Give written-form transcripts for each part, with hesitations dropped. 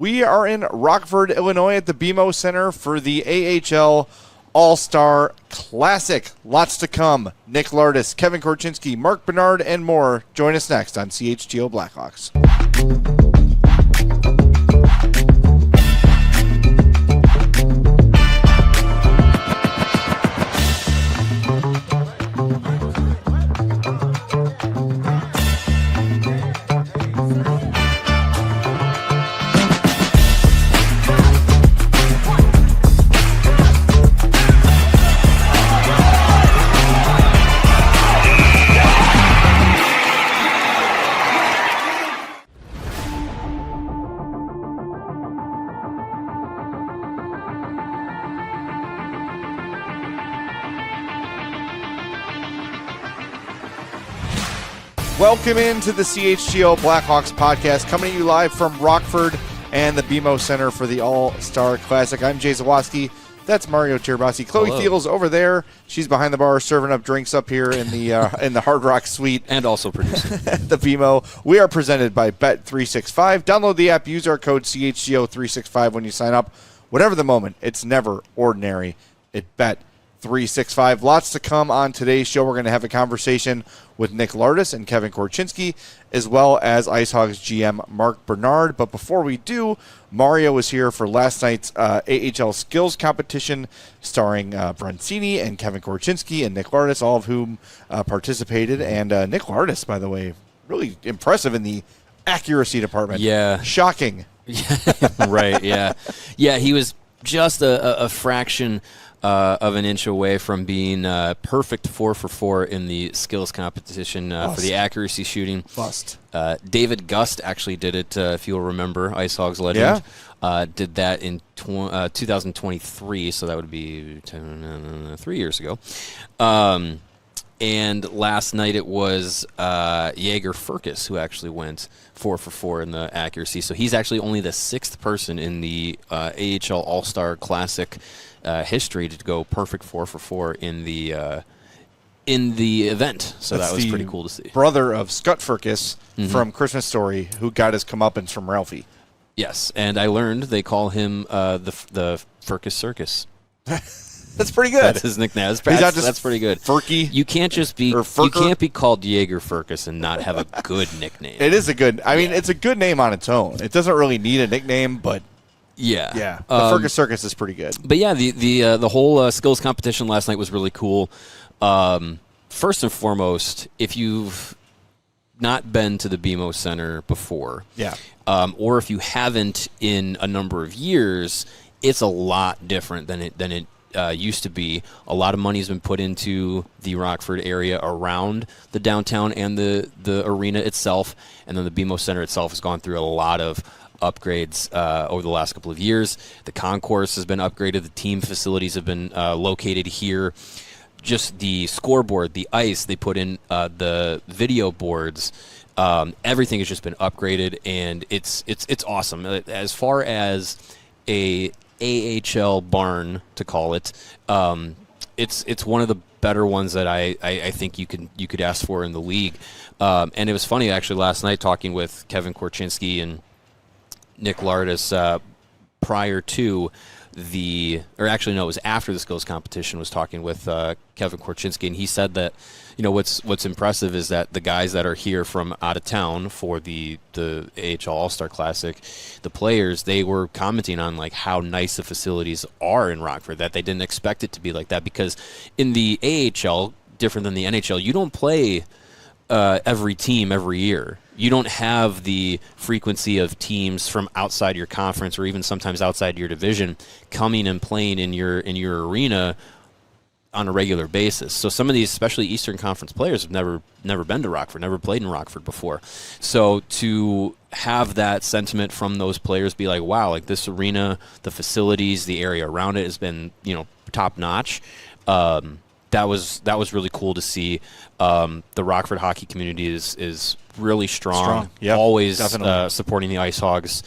We are in Rockford, Illinois at the BMO Center for the AHL All-Star Classic. Lots to come. Nick Lardis, Kevin Korchinski, Mark Bernard, and more. Join us next on CHGO Blackhawks. Welcome into the CHGO Blackhawks podcast, coming to you live from Rockford and the BMO Center for the All-Star Classic. I'm Jay Zawaski. That's Mario Tirabassi. Chloe Thiel's over there. She's behind the bar serving up drinks up here in the Hard Rock Suite. And also producing. At the BMO. We are presented by Bet365. Download the app. Use our code CHGO365 when you sign up. Whatever the moment, it's never ordinary at Bet365. Lots to come on today's show. We're going to have a conversation with Nick Lardis and Kevin Korchinski, as well as Icehogs GM Mark Bernard. But before we do, Mario was here for last night's AHL skills competition, starring Broncini and Kevin Korchinski and Nick Lardis, all of whom participated. And Nick Lardis, by the way, really impressive in the accuracy department. Yeah. Shocking. Right, yeah. Yeah, he was just a fraction of an inch away from being perfect 4-for-4 in the skills competition for the accuracy shooting. Bust. David Gust actually did it, if you'll remember, Icehogs legend. Yeah. Did that in 2023, so that would be 3 years ago. And last night it was Jaeger Furcus who actually went 4-for-4 in the accuracy. So he's actually only the sixth person in the AHL All-Star Classic history to go perfect 4-for-4 in the event. So That's that was pretty cool to see. Brother of Scott Furcus from Christmas Story, who got his comeuppance from Ralphie. Yes, and I learned they call him the Furcus Circus. That's pretty good. That's his nickname. That's pretty good. Furky. You can't just be. You can't be called Jaeger Furcus and not have a good nickname. It is a good. I mean, it's a good name on its own. It doesn't really need a nickname, but yeah. The Furcus Circus is pretty good. But yeah, the whole skills competition last night was really cool. First and foremost, if you've not been to the BMO Center before, or if you haven't in a number of years, it's a lot different than it used to be. A lot of money has been put into the Rockford area around the downtown and the arena itself, and then the BMO Center itself has gone through a lot of upgrades over the last couple of years. The concourse has been upgraded. The team facilities have been located here. Just the scoreboard, the ice, they put in the video boards. Everything has just been upgraded, and it's awesome. As far as a AHL barn, to call it, it's one of the better ones that I think you could ask for in the league. And it was funny actually last night talking with Kevin Korchinski and Nick Lardis prior to it was after the skills competition. Was talking with Kevin Korchinski, and he said that what's impressive is that the guys that are here from out of town for the AHL All-Star Classic, the players, they were commenting on like how nice the facilities are in Rockford, that they didn't expect it to be like that, because in the AHL, different than the NHL, you don't play every team every year. You don't have the frequency of teams from outside your conference or even sometimes outside your division coming and playing in your arena on a regular basis. So some of these, especially Eastern Conference players, have never been to Rockford, never played in Rockford before. So to have that sentiment from those players be like, wow, like this arena, the facilities, the area around it has been, top notch. That was really cool to see. The Rockford hockey community is really strong. Yep, always supporting the Icehogs.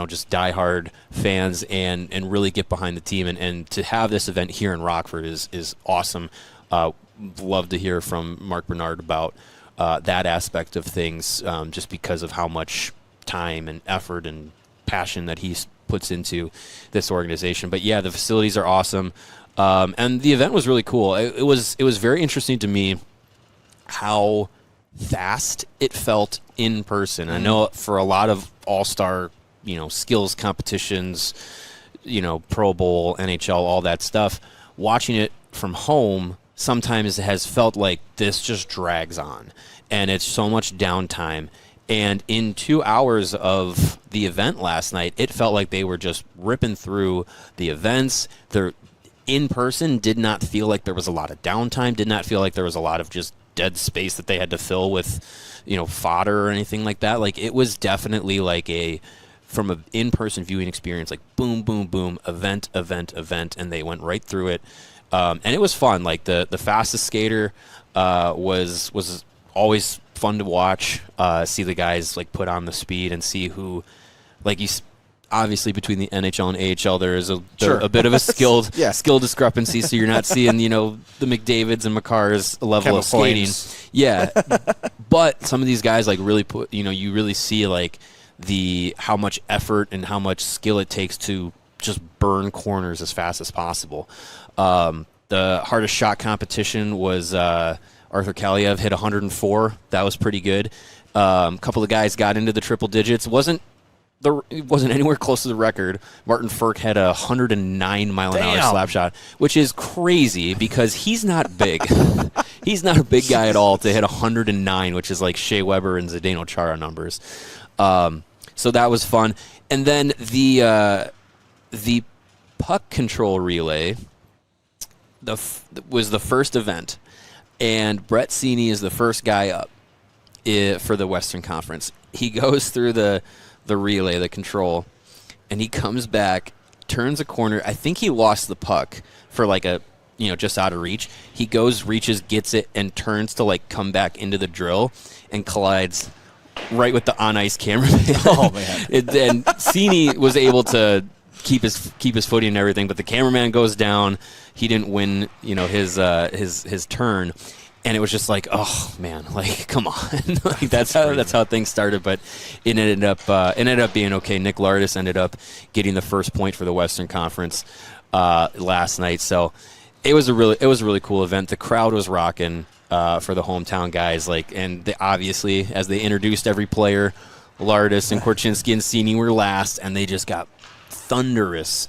Just diehard fans and really get behind the team. And to have this event here in Rockford is awesome. Love to hear from Mark Bernard about that aspect of things, just because of how much time and effort and passion that he puts into this organization. But yeah, the facilities are awesome, and the event was really cool. It was very interesting to me how fast it felt in person. I know for a lot of all-star, skills competitions, Pro Bowl, NHL, all that stuff, watching it from home sometimes has felt like this just drags on, and it's so much downtime. And in 2 hours of the event last night, it felt like they were just ripping through the events. They're in person, did not feel like there was a lot of downtime, did not feel like there was a lot of just dead space that they had to fill with, fodder or anything like that. Like, it was definitely like from an in-person viewing experience, like boom, boom, boom, event, and they went right through it. And it was fun. Like, the fastest skater was always fun to watch, see the guys like put on the speed and see who, like, obviously between the NHL and AHL there is a bit of a skill discrepancy, so you're not seeing the McDavids and Makars level of skating. Yeah, but some of these guys like really put you really see like how much effort and how much skill it takes to just burn corners as fast as possible. The hardest shot competition was Arthur Kaliev hit 104. That was pretty good. A couple of guys got into the triple digits. It wasn't anywhere close to the record. Martin Ferk had a 109 mile-an-hour slap shot, which is crazy because he's not big. He's not a big guy at all to hit 109, which is like Shea Weber and Zdeno Chara numbers. So that was fun. And then the puck control relay was the first event, and Brett Seney is the first guy up for the Western Conference. He goes through the relay, the control, and he comes back, turns a corner. I think he lost the puck for like just out of reach. He goes, reaches, gets it, and turns to like come back into the drill and collides right with the on-ice cameraman. Oh, man. And Seney was able to keep his footing and everything, but the cameraman goes down. He didn't win, his turn. And it was just like, oh man, like come on, like that's how things started. But it ended up being okay. Nick Lardis ended up getting the first point for the Western Conference last night. So it was a really cool event. The crowd was rocking for the hometown guys. And they, obviously, as they introduced every player, Lardis and Korchinski and Seney were last, and they just got thunderous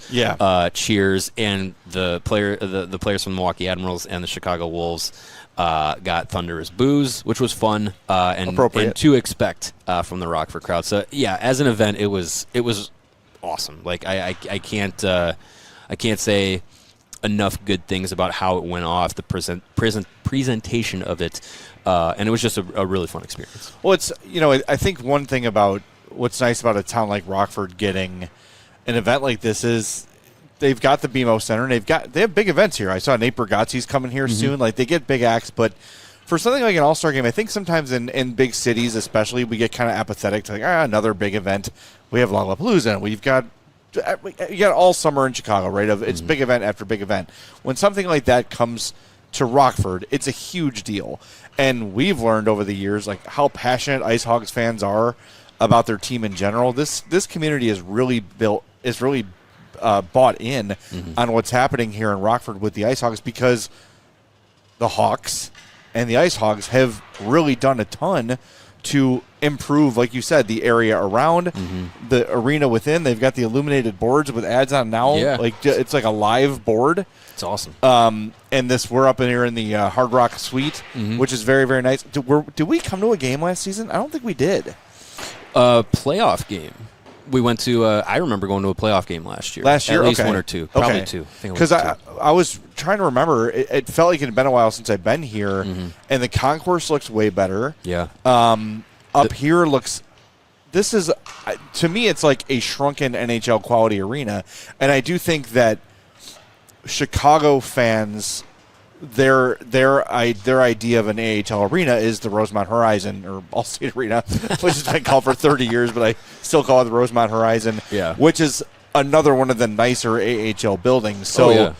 cheers. And the players from the Milwaukee Admirals and the Chicago Wolves got thunderous boos, which was fun and to expect from the Rockford crowd. So yeah, as an event, it was awesome. Like I can't say enough good things about how it went off, the presentation of it, and it was just a really fun experience. Well, it's I think one thing about what's nice about a town like Rockford getting an event like this is they've got the BMO Center, and they have big events here. I saw Nate Bargatze's coming here soon. Like, they get big acts, but for something like an all-star game, I think sometimes in big cities especially, we get kind of apathetic to like, another big event. We have Lollapalooza, and you got all summer in Chicago, right? It's big event after big event. When something like that comes to Rockford, it's a huge deal. And we've learned over the years like how passionate Icehogs fans are about their team in general. This community is really bought in on what's happening here in Rockford with the Icehogs, because the Hawks and the Icehogs have really done a ton to improve, like you said, the area around the arena within. They've got the illuminated boards with ads on now. Like it's like a live board. It's awesome. And we're up in here in the Hard Rock Suite, which is very, very nice. Did we come to a game last season? I don't think we did. Playoff game. We went to. I remember going to a playoff game last year. At least one or two, probably two. Because I was trying to remember. It felt like it had been a while since I've been here, and the concourse looks way better. Yeah. Up here looks. This is, to me, it's like a shrunken NHL quality arena, and I do think that Chicago fans, their idea of an AHL arena is the Rosemont Horizon, or ALLCITY Arena, which has been called for 30 years, but I still call it the Rosemont Horizon, which is another one of the nicer AHL buildings. So,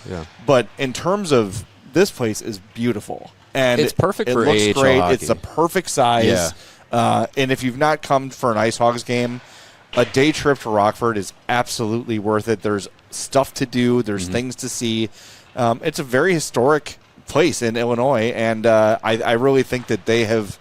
but in terms of this place is beautiful, and it's perfect for looks AHL great. hockey. It's the perfect size. And if you've not come for an Icehogs game, a day trip to Rockford is absolutely worth it. There's stuff to do. There's things to see. It's a very historic place in Illinois, and I really think that they have,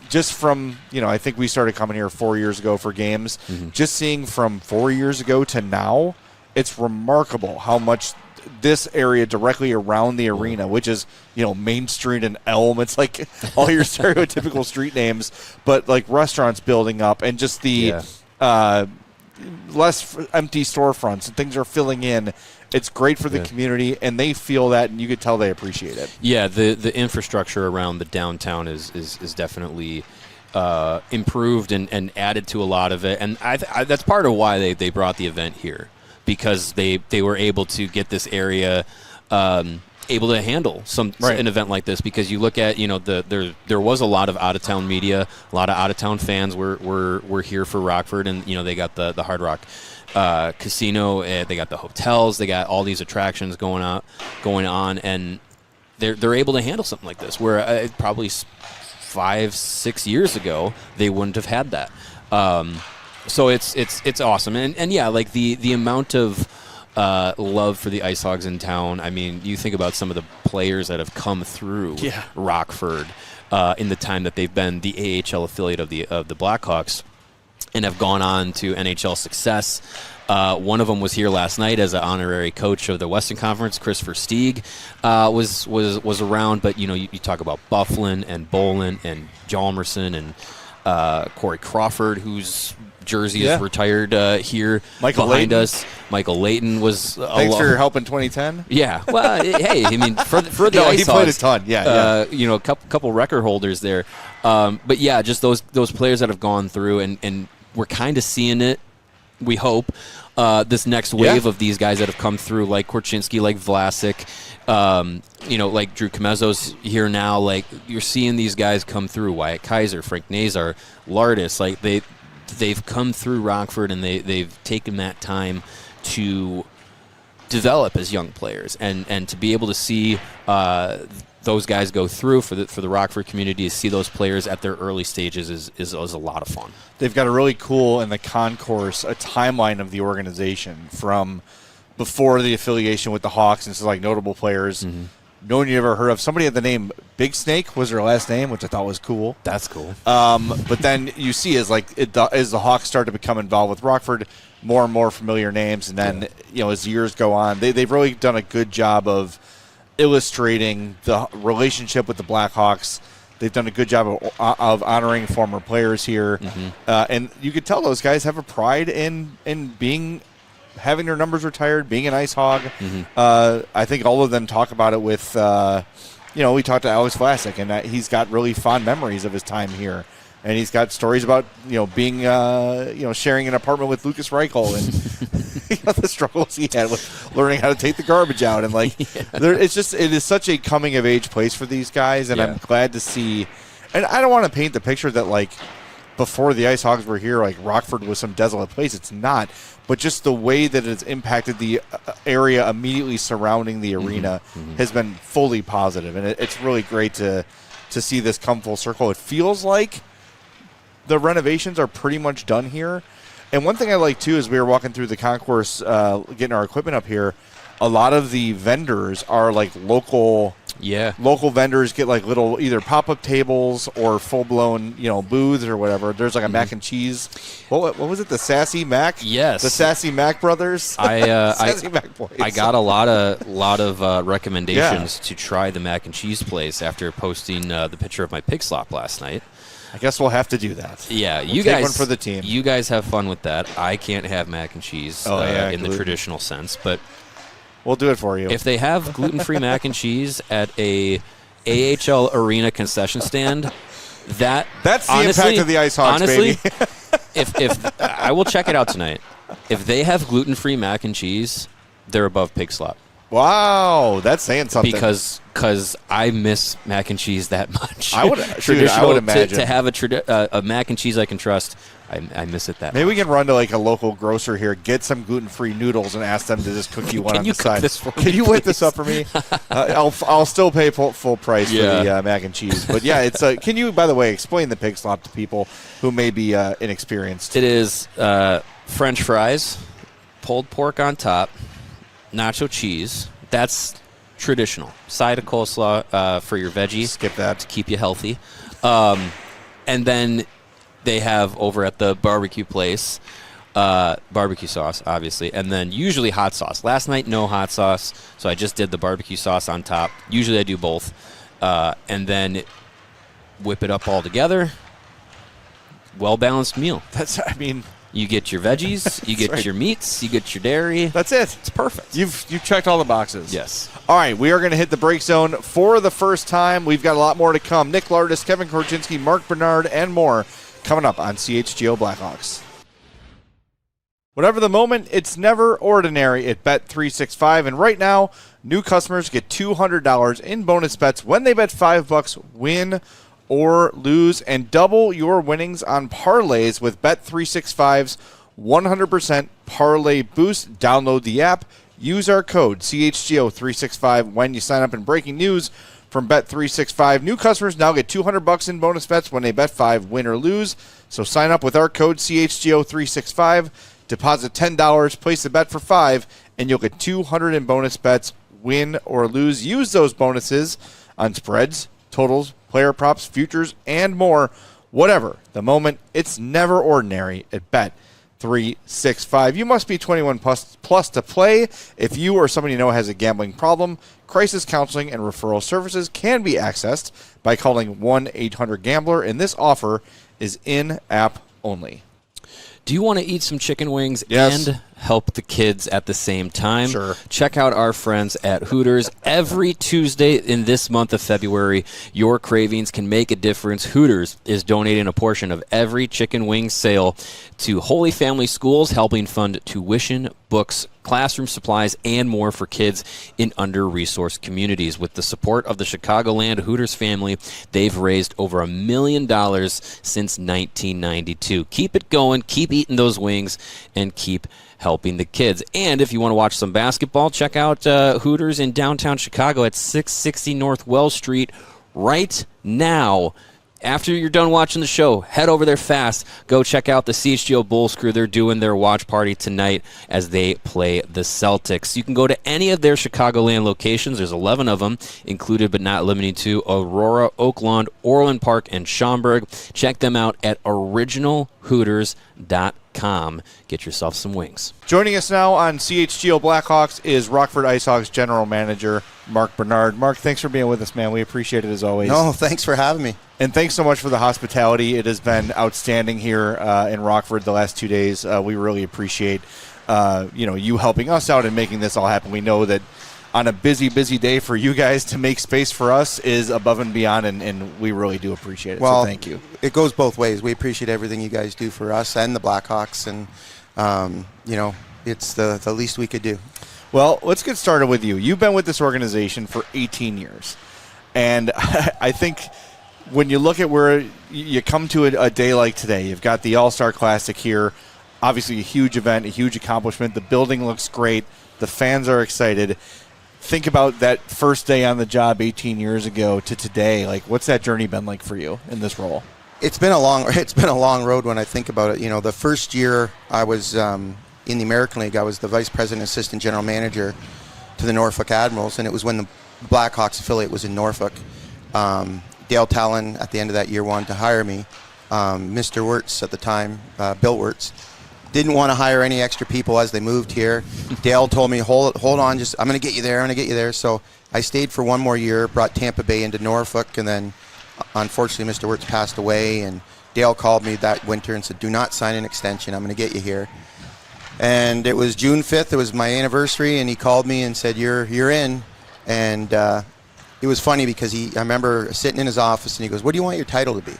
just from, I think we started coming here 4 years ago for games. Just seeing from 4 years ago to now, it's remarkable how much this area directly around the arena, which is, Main Street and Elm. It's like all your stereotypical street names, but like restaurants building up and just the less empty storefronts and things are filling in. It's great for the community, and they feel that, and you could tell they appreciate it. Yeah, the infrastructure around the downtown is definitely improved and added to a lot of it, and I that's part of why they brought the event here, because they were able to get this area able to handle an event like this, because you look at, there was a lot of out-of-town media, a lot of out-of-town fans were here for Rockford, and they got the Hard Rock casino, they got the hotels, they got all these attractions going on, and they're able to handle something like this, where probably 5-6 years ago they wouldn't have had that. So it's awesome, and yeah, like the amount of love for the Icehogs in town. I mean, you think about some of the players that have come through Rockford in the time that they've been the AHL affiliate of the Blackhawks, and have gone on to NHL success. One of them was here last night as an honorary coach of the Western Conference. Christopher Stieg was around, but you talk about Bufflin and Bolin and Hjalmarsson and Corey Crawford, whose jersey is retired here Michael behind Layton. us. Michael Layton was. Thanks for your help in 2010. Yeah, well, hey, I mean, for the no, Icehogs, he played a ton. Yeah. A couple record holders there, but yeah, just those players that have gone through, and we're kind of seeing it. We hope this next wave of these guys that have come through, like Korchinski, like Vlasic, like Drew Comezzo's here now. Like, you're seeing these guys come through. Wyatt Kaiser, Frank Nazar, Lardis. Like they've come through Rockford, and they've taken that time to develop as young players, and to be able to see those guys go through for the Rockford community, to see those players at their early stages is a lot of fun. They've got a really cool, in the concourse, a timeline of the organization from before the affiliation with the Hawks, and so like notable players. No one you ever heard of. Somebody had the name Big Snake was their last name, which I thought was cool. That's cool. But then you see as the Hawks start to become involved with Rockford, more and more familiar names, and then as years go on, they've really done a good job of illustrating the relationship with the Blackhawks. They've done a good job of honoring former players here, and you could tell those guys have a pride in having their numbers retired, being an Ice Hog. I think all of them talk about it with, we talked to Alex Vlasic, and he's got really fond memories of his time here. And he's got stories about, being, sharing an apartment with Lucas Reichel and the struggles he had with learning how to take the garbage out. And, it is such a coming-of-age place for these guys, and I'm glad to see. And I don't want to paint the picture that, before the Ice Hogs were here, Rockford was some desolate place. It's not. But just the way that it's impacted the area immediately surrounding the arena has been fully positive. And it's really great to see this come full circle. It feels like the renovations are pretty much done here. And one thing I like, too, is we were walking through the concourse, getting our equipment up here. A lot of the vendors are local vendors, get little either pop-up tables or full-blown booths or whatever. There's a mac and cheese. What was it? The Sassy Mac? Yes, the Sassy Mac brothers. Sassy Mac boys. I got a lot of recommendations to try the mac and cheese place after posting the picture of my pig slop last night. I guess we'll have to do that. Yeah, you guys take one for the team. You guys have fun with that. I can't have mac and cheese in the traditional sense, but we'll do it for you. If they have gluten-free mac and cheese at a AHL arena concession stand, that's the impact of the Ice Hogs, honestly, baby. if I will check it out tonight. If they have gluten-free mac and cheese, they're above pig slop. Wow, that's saying something. Because I miss mac and cheese that much. I would imagine to have a mac and cheese I can trust. I miss it that much. Maybe we can run to like a local grocer here, get some gluten-free noodles, and ask them to just cook you one on the side. Can you whip this up for me? I'll still pay full price for the mac and cheese. But yeah, it's can you, by the way, explain the pig slop to people who may be inexperienced? It is French fries, pulled pork on top, nacho cheese. That's traditional. Side of coleslaw for your veggies. Skip that to keep you healthy. And then they have over at the barbecue place barbecue sauce, obviously, and then usually hot sauce. Last night, no hot sauce, so I just did the barbecue sauce on top. Usually I do both. And then whip it up all together. Well-balanced meal. You get your veggies, you get your meats, you get your dairy. That's it. It's perfect. You've checked all the boxes. Yes. All right, we are going to hit the break zone for the first time. We've got a lot more to come. Nick Lardis, Kevin Korchinski, Mark Bernard, and more coming up on CHGO Blackhawks. Whatever the moment, it's never ordinary at Bet365. And right now, new customers get $200 in bonus bets when they bet $5, win or lose, and double your winnings on parlays with Bet365's 100% parlay boost. Download the app. Use our code CHGO365 when you sign up. In breaking news from Bet365, new customers now get $200 in bonus bets when they bet 5, win or lose. So sign up with our code CHGO365. Deposit $10, place the bet for 5, and you'll get $200 in bonus bets, win or lose. Use those bonuses on spreads, totals, player props, futures, and more. Whatever the moment, it's never ordinary at Bet365. You must be 21 plus to play. If you or somebody you know has a gambling problem, crisis counseling and referral services can be accessed by calling 1-800-GAMBLER, and this offer is in-app only. Do you want to eat some chicken wings Yes. and help the kids at the same time? Sure. Check out our friends at Hooters. Every Tuesday in this month of February, your cravings can make a difference. Hooters is donating a portion of every chicken wing sale to Holy Family Schools, helping fund tuition, books, classroom supplies, and more for kids in under-resourced communities. With the support of the Chicagoland Hooters family, they've raised over $1 million since 1992. Keep it going, keep eating those wings, and keep helping the kids. And if you want to watch some basketball, check out Hooters in downtown Chicago at 660 North Wells Street right now. After you're done watching the show, head over there fast. Go check out the CHGO Bulls crew. They're doing their watch party tonight as they play the Celtics. You can go to any of their Chicagoland locations. There's 11 of them, included but not limited to Aurora, Oakland, Orland Park, and Schaumburg. Check them out at originalhooters.com. Get yourself some wings. Joining us now on CHGO Blackhawks is Rockford Icehogs General Manager Mark Bernard. Mark, thanks for being with us, man. We appreciate it as always. No, thanks for having me. And thanks so much for the hospitality. It has been outstanding here in Rockford the last 2 days. We really appreciate you helping us out and making this all happen. We know that on a busy day for you guys to make space for us is above and beyond, and we really do appreciate it. Well, so thank you. It goes both ways. We appreciate everything you guys do for us and the Blackhawks, and it's the least we could do. Well, let's get started with you. You've been with this organization for 18 years, and I think when you look at where you come to a day like today, you've got the All-Star Classic here, obviously a huge event, a huge accomplishment. The building looks great. The fans are excited. Think about that first day on the job 18 years ago to today. Like, what's that journey been like for you in this role? It's been a long road when I think about it. The first year I was in the American League, I was the vice president, assistant general manager to the Norfolk Admirals, and it was when the Blackhawks affiliate was in Norfolk. Dale Talon, at the end of that year, wanted to hire me. Mr. Wirtz at the time, Bill Wirtz, didn't want to hire any extra people as they moved here. Dale told me, hold on, I'm going to get you there. So I stayed for one more year, brought Tampa Bay into Norfolk, and then unfortunately Mr. Wirtz passed away, and Dale called me that winter and said, do not sign an extension. I'm going to get you here. And it was June 5th. It was my anniversary, and he called me and said, you're in. And it was funny because I remember sitting in his office, and he goes, what do you want your title to be?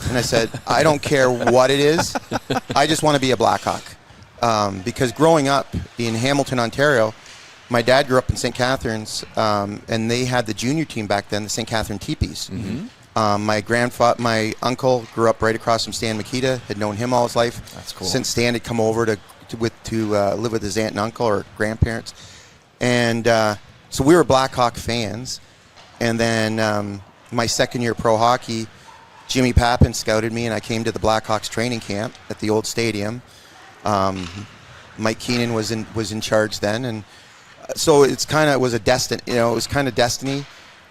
And I said, I don't care what it is. I just want to be a Blackhawk. Because growing up in Hamilton, Ontario, my dad grew up in St. Catharines, and they had the junior team back then, the St. Catharine Teepees. My uncle grew up right across from Stan Makita, had known him all his life. That's cool. Since Stan had come over to live with his aunt and uncle or grandparents. And so we were Blackhawk fans. And then my second year pro hockey, Jimmy Pappin scouted me, and I came to the Blackhawks training camp at the old stadium. Mike Keenan was in charge then, and so it was kind of destiny.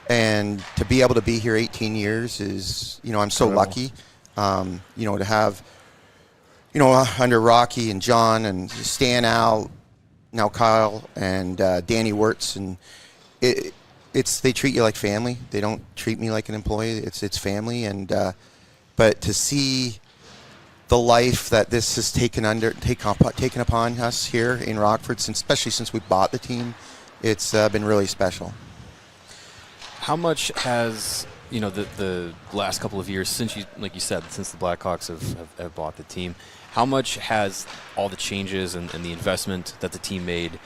And to be able to be here 18 years is, I'm so lucky. To have, under Rocky and John and Stan, Al, now Kyle and Danny Wirtz, and they treat you like family. They don't treat me like an employee. It's family, and but to see the life that this has taken upon us here in Rockford, especially since we bought the team, it's been really special. How much has the last couple of years since like you said, since the Blackhawks have bought the team, how much has all the changes and the investment that the team made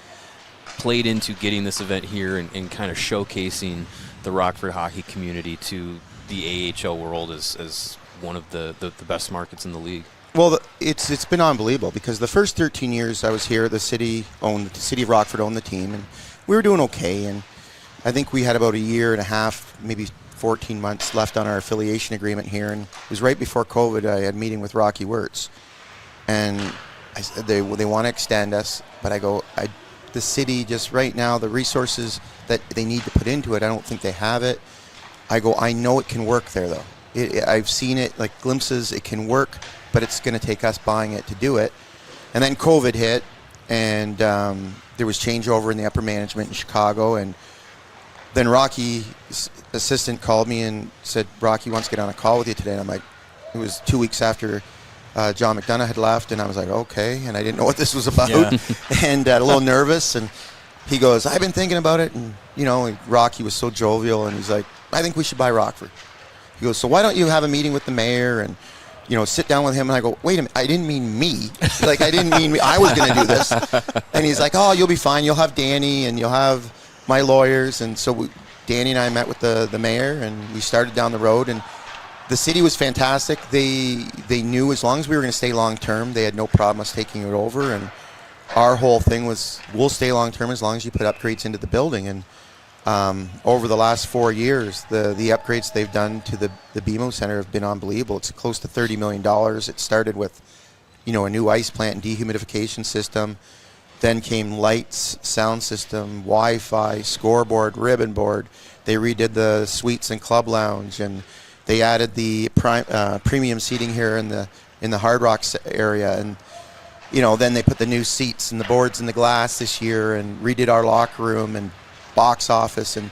played into getting this event here and kind of showcasing the Rockford hockey community to the AHL world as one of the best markets in the league? Well, it's been unbelievable because the first 13 years I was here, the city of Rockford owned the team, and we were doing okay. And I think we had about a year and a half, maybe 14 months left on our affiliation agreement here. And it was right before COVID. I had a meeting with Rocky Wirtz, and I said they want to extend us, but I go, the city just right now, the resources that they need to put into it, I don't think they have it. I go, I know it can work there though. I've seen it, like glimpses, it can work, but it's going to take us buying it to do it. And then COVID hit, and there was changeover in the upper management in Chicago, and then Rocky's assistant called me and said, Rocky wants to get on a call with you today. And I'm like, it was 2 weeks after John McDonough had left, and I was like, okay, and I didn't know what this was about, and a little nervous. And he goes, I've been thinking about it, and Rocky was so jovial, and he's like, I think we should buy Rockford. He goes, so why don't you have a meeting with the mayor and sit down with him? And I go, wait a minute, I didn't mean me. Like, I didn't mean me. I was going to do this. And he's like, oh, you'll be fine. You'll have Danny, and you'll have my lawyers. And so Danny and I met with the mayor, and we started down the road. And the city was fantastic. They knew as long as we were going to stay long term, they had no problem us taking it over. And our whole thing was, we'll stay long term as long as you put upgrades into the building. And over the last 4 years, the upgrades they've done to the BMO Center have been unbelievable. It's close to $30 million. It started with, a new ice plant and dehumidification system. Then came lights, sound system, Wi-Fi, scoreboard, ribbon board. They redid the suites and club lounge, and they added the premium seating here in the Hard Rock area. And then they put the new seats and the boards and the glass this year, and redid our locker room and box office, and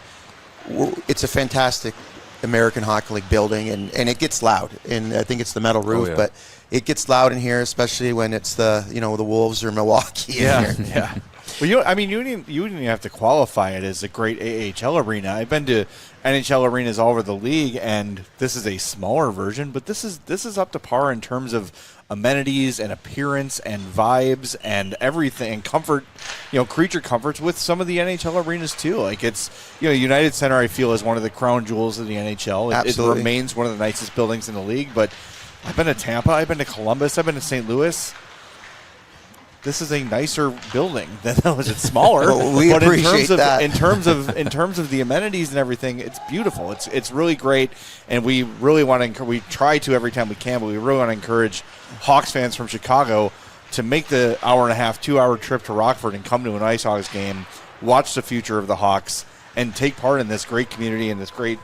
it's a fantastic American Hockey League building, and it gets loud, and I think it's the metal roof, but it gets loud in here, especially when it's the Wolves or Milwaukee in here. Yeah. Well, you didn't even have to qualify it as a great AHL arena. I've been to NHL arenas all over the league, and this is a smaller version, but this is up to par in terms of amenities and appearance and vibes and everything, and comfort, creature comforts with some of the NHL arenas too. Like, it's, United Center, I feel, is one of the crown jewels of the NHL. It remains one of the nicest buildings in the league, but I've been to Tampa, I've been to Columbus, I've been to St. Louis. This is a nicer building than those. It's smaller, well, but in terms of the amenities and everything, it's beautiful. It's really great, and we really want to. We try to every time we can, but we really want to encourage Hawks fans from Chicago to make the 1.5, 2-hour trip to Rockford and come to an Icehogs game, watch the future of the Hawks, and take part in this great community and this great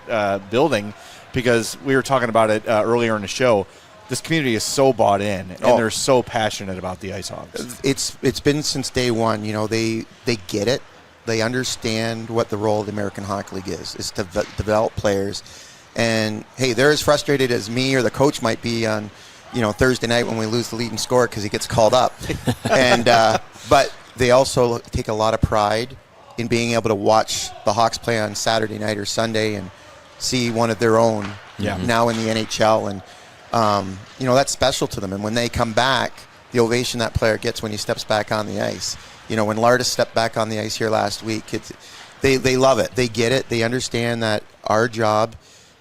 building. Because we were talking about it earlier in the show. This community is so bought in, and they're so passionate about the Icehogs. It's been since day one. They get it. They understand what the role of the American Hockey League is to develop players. And, hey, they're as frustrated as me or the coach might be on, Thursday night when we lose the leading score because he gets called up. And but they also take a lot of pride in being able to watch the Hawks play on Saturday night or Sunday and see one of their own now in the NHL. And that's special to them. And when they come back, the ovation that player gets when he steps back on the ice. You know, when Lardis stepped back on the ice here last week, they love it. They get it. They understand that our job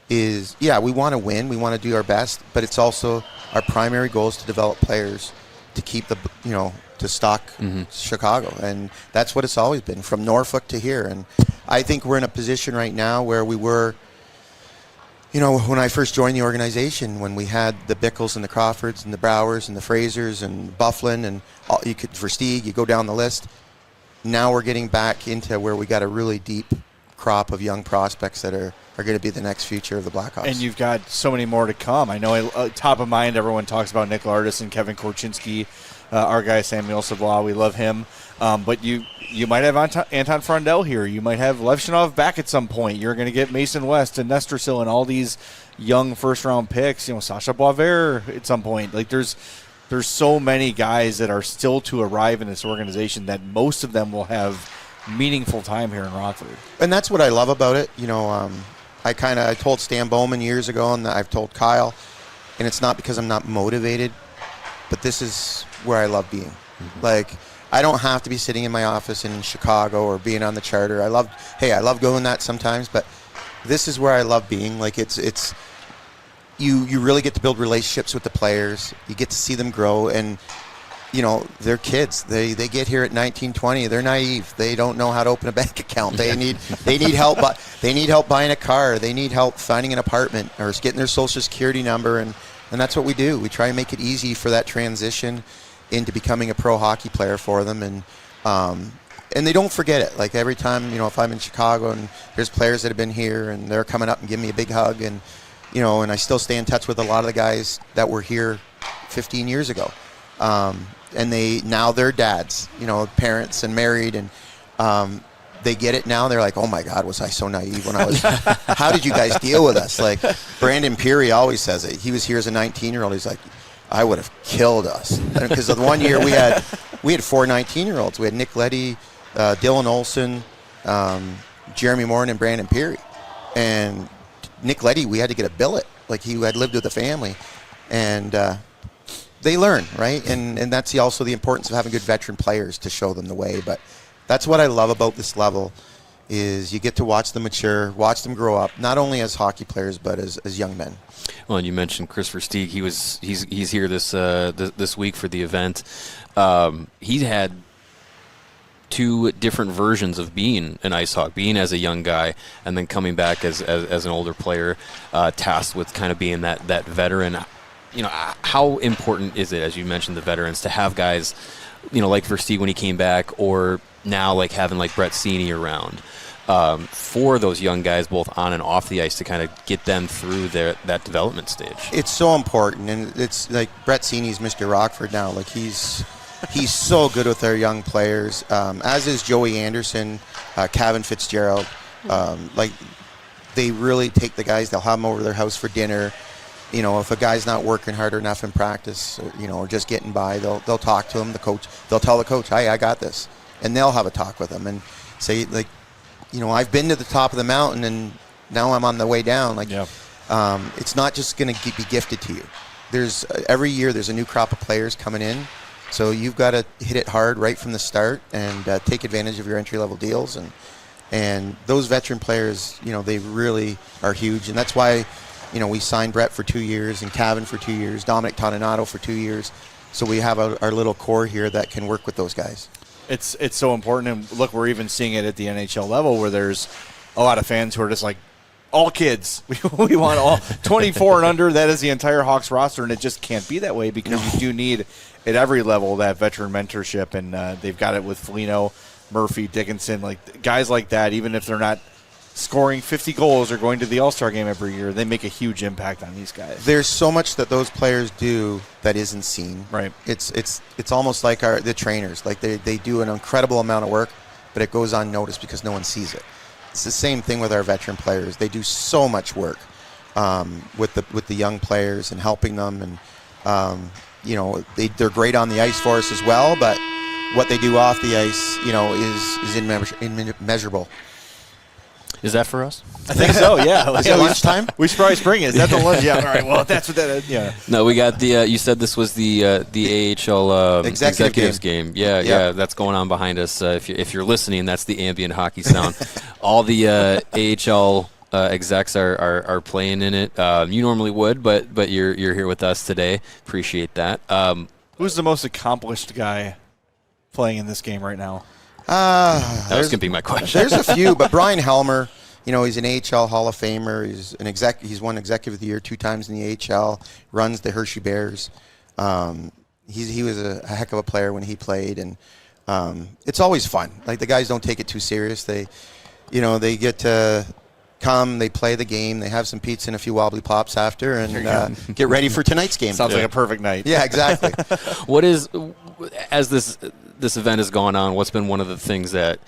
is, we want to win. We want to do our best, but it's also our primary goal is to develop players to keep to stock Chicago. And that's what it's always been, from Norfolk to here. And I think we're in a position right now where we were, when I first joined the organization, when we had the Bickles and the Crawfords and the Browers and the Frasers and Bufflin and Versteeg, you go down the list. Now we're getting back into where we got a really deep crop of young prospects that are going to be the next future of the Blackhawks. And you've got so many more to come. I know top of mind, everyone talks about Nick Lardis and Kevin Korchinski, our guy Samuel Savoie. We love him. But you might have Anton Frondell here. You might have Levshinov back at some point. You're going to get Mason West and Nestersil and all these young first-round picks. Sasha Boisvert at some point. Like there's so many guys that are still to arrive in this organization that most of them will have meaningful time here in Rockford. And that's what I love about it. I told Stan Bowman years ago, and I've told Kyle, and it's not because I'm not motivated, but this is where I love being. Mm-hmm. Like, I don't have to be sitting in my office in Chicago or being on the charter. I love going that sometimes, but this is where I love being. Like, it's you really get to build relationships with the players. You get to see them grow, and they're kids. They get here at 19, 20. They're naive. They don't know how to open a bank account. They need help. They need help buying a car. They need help finding an apartment or getting their social security number, and that's what we do. We try and make it easy for that transition into becoming a pro hockey player for them, and they don't forget it. Like every time, if I'm in Chicago and there's players that have been here and they're coming up and giving me a big hug, and and I still stay in touch with a lot of the guys that were here 15 years ago. And they're dads, parents and married, and they get it now. They're like, oh my God, was I so naive when I was, how did you guys deal with us? Like Brandon Peary always says it. He was here as a 19-year-old. He's like, I would have killed us. Because the one year we had 4 19-year-olds. We had Nick Leddy, Dylan Olsen, Jeremy Morin, and Brandon Peary. And Nick Leddy, we had to get a billet. Like he had lived with the family. And they learn, right? And that's also the importance of having good veteran players to show them the way. But that's what I love about this level is you get to watch them mature, watch them grow up, not only as hockey players but as young men. Well, and you mentioned Chris Versteeg. He's here this week for the event. He's had 2 different versions of being an Ice Hawk, being as a young guy and then coming back as an older player, tasked with kind of being that veteran. How important is it, as you mentioned, the veterans, to have guys, like Versteeg when he came back, or now like having like Brett Seney around, for those young guys both on and off the ice to kind of get them through that development stage? It's so important, and it's like Brett Seney's Mr. Rockford now. Like he's so good with our young players, as is Joey Anderson, Kevin Fitzgerald. Like they really take the guys. They'll have them over to their house for dinner. If a guy's not working hard enough in practice, or just getting by, they'll talk to him. The coach, they'll tell the coach, "Hey, I got this," and they'll have a talk with him and say, like, I've been to the top of the mountain and now I'm on the way down. Like, it's not just going to be gifted to you. There's every year there's a new crop of players coming in, so you've got to hit it hard right from the start and take advantage of your entry level deals. And those veteran players, they really are huge, and that's why. We signed Brett for 2 years and Kevin for 2 years, Dominic Toninato for 2 years. So we have our little core here that can work with those guys. It's so important. And look, we're even seeing it at the NHL level where there's a lot of fans who are just like, all kids. We want all 24 and under. That is the entire Hawks roster, and it just can't be that way because you do need at every level that veteran mentorship, and they've got it with Foligno, Murphy, Dickinson, like guys like that. Even if they're not scoring 50 goals or going to the All-Star game every year, they make a huge impact on these guys. There's so much that those players do that isn't seen. Right. It's almost like the trainers. Like they do an incredible amount of work, but it goes unnoticed because no one sees it. It's the same thing with our veteran players. They do so much work with the young players and helping them, and they're great on the ice for us as well. But what they do off the ice, is immeasurable. Is that for us? I think so, yeah. Is it lunchtime? We should probably spring it. Is that the lunch? Yeah, all right. Well, that's what that is. Yeah. No, we got the, you said this was the AHL Executives game. Yeah, that's going on behind us. If you're listening, that's the ambient hockey sound. All the AHL execs are playing in it. You normally would, but you're here with us today. Appreciate that. Who's the most accomplished guy playing in this game right now? That was going to be my question. There's a few, but Brian Helmer, he's an AHL Hall of Famer. He's won Executive of the Year 2 times in the AHL. Runs the Hershey Bears. He was a heck of a player when he played, and it's always fun. Like, the guys don't take it too serious. They get to come, they play the game, they have some pizza and a few wobbly pops after, and get ready for tonight's game. Sounds like a perfect night. Yeah, exactly. What is, as this event has gone on, what's been one of the things that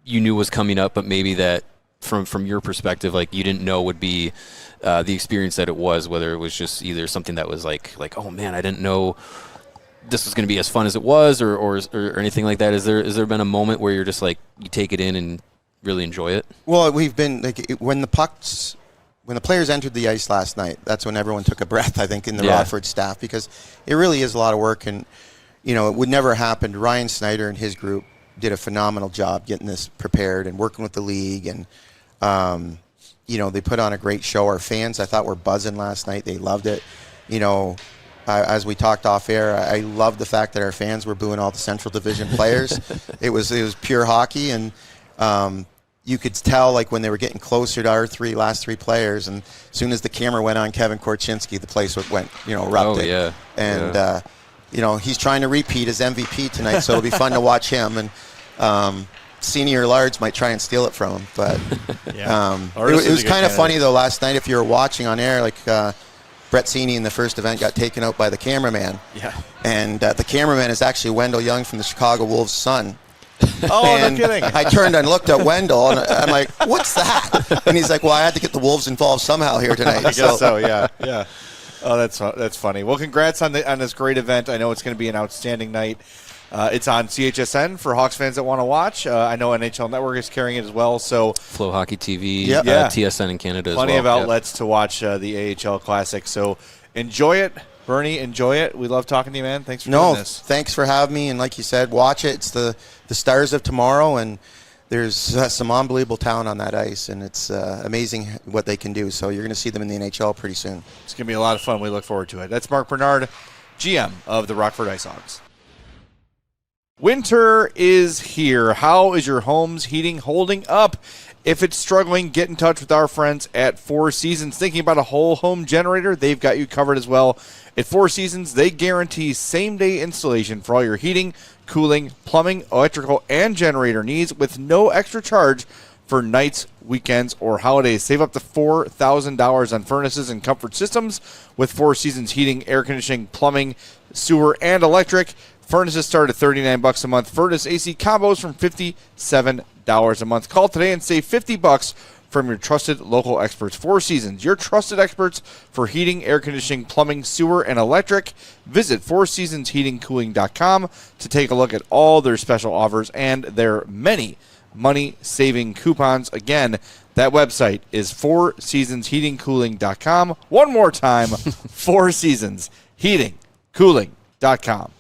you knew was coming up, but maybe that from your perspective, like, you didn't know would be the experience that it was, whether it was just either something that was like, oh man, I didn't know this was going to be as fun as it was, or anything like that? Is there been a moment where you're just like, you take it in and really enjoy it? Well, we've been like, when the players entered the ice last night, that's when everyone took a breath, I think, in the Rockford staff, because it really is a lot of work, and it would never happen. Ryan Snyder and his group did a phenomenal job getting this prepared and working with the league, and they put on a great show. Our fans, I thought, were buzzing last night. They loved it. As we talked off air, I loved the fact that our fans were booing all the Central Division players. It was pure hockey, and you could tell, like, when they were getting closer to our last three players, and as soon as the camera went on Kevin Korchinski, the place went erupted. Oh, yeah. And he's trying to repeat as MVP tonight, so it'll be fun to watch him. And senior Lards might try and steal it from him, but it was kind of funny though last night. If you were watching on air, like, Brett Sini in the first event got taken out by the cameraman. Yeah. And the cameraman is actually Wendell Young from the Chicago Wolves' son. Oh, and no kidding. I turned and looked at Wendell, and I'm like, what's that? And he's like, well, I had to get the Wolves involved somehow here tonight. I guess so, yeah. Oh, that's funny. Well, congrats on this great event. I know it's going to be an outstanding night. It's on CHSN for Hawks fans that want to watch. I know NHL Network is carrying it as well. So Flow Hockey TV, TSN in Canada as well. Plenty of outlets to watch the AHL Classic. So enjoy it. Bernie, enjoy it. We love talking to you, man. Thanks for doing this. Thanks for having me. And like you said, watch it. It's the stars of tomorrow, and there's some unbelievable talent on that ice, and it's amazing what they can do. So you're going to see them in the NHL pretty soon. It's going to be a lot of fun. We look forward to it. That's Mark Bernard, GM of the Rockford Icehogs. Winter is here. How is your home's heating holding up? If it's struggling, get in touch with our friends at Four Seasons. Thinking about a whole home generator? They've got you covered as well. At Four Seasons, they guarantee same-day installation for all your heating, cooling, plumbing, electrical, and generator needs with no extra charge for nights, weekends, or holidays. Save up to $4,000 on furnaces and comfort systems with Four Seasons heating, air conditioning, plumbing, sewer, and electric. Furnaces start at $39 a month. Furnace AC combos from $57 a month. Call today and save $50 from your trusted local experts. Four Seasons, your trusted experts for heating, air conditioning, plumbing, sewer, and electric. Visit fourseasonsheatingcooling.com to take a look at all their special offers and their many money-saving coupons. Again, that website is fourseasonsheatingcooling.com. One more time, fourseasonsheatingcooling.com.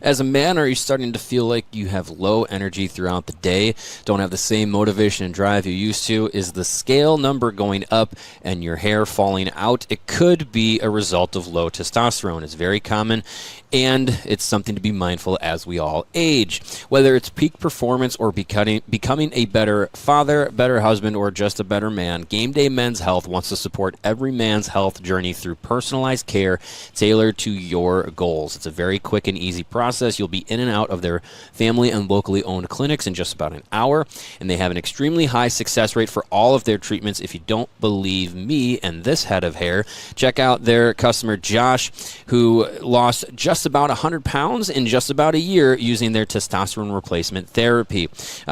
As a man, are you starting to feel like you have low energy throughout the day, don't have the same motivation and drive you used to? Is the scale number going up and your hair falling out? It could be a result of low testosterone. It's very common, and it's something to be mindful as we all age. Whether it's peak performance or becoming a better father, better husband, or just a better man, Game Day Men's Health wants to support every man's health journey through personalized care tailored to your goals. It's a very quick and easy process. You'll be in and out of their family and locally owned clinics in just about an hour, and they have an extremely high success rate for all of their treatments. If you don't believe me and this head of hair, check out their customer Josh, who lost just lost about 100 pounds in just about a year using their testosterone replacement therapy.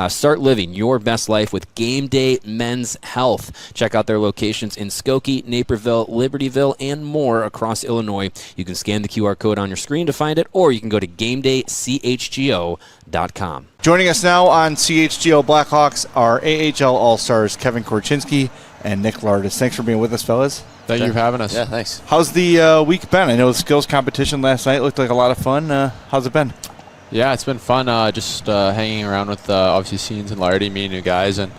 Start living your best life with Game Day Men's Health. Check out their locations in Skokie, Naperville, Libertyville, and more across Illinois. You can scan the QR code on your screen to find it, or you can go to GameDayCHGO.com. Joining us now on CHGO Blackhawks are AHL All-Stars Kevin Korchinski and Nick Lardis. Thanks for being with us, fellas. Thank you for having us. Yeah, thanks. How's the week been? I know the skills competition last night looked like a lot of fun. How's it been? Yeah, it's been fun just hanging around with obviously scenes in Lardis, meeting new guys, and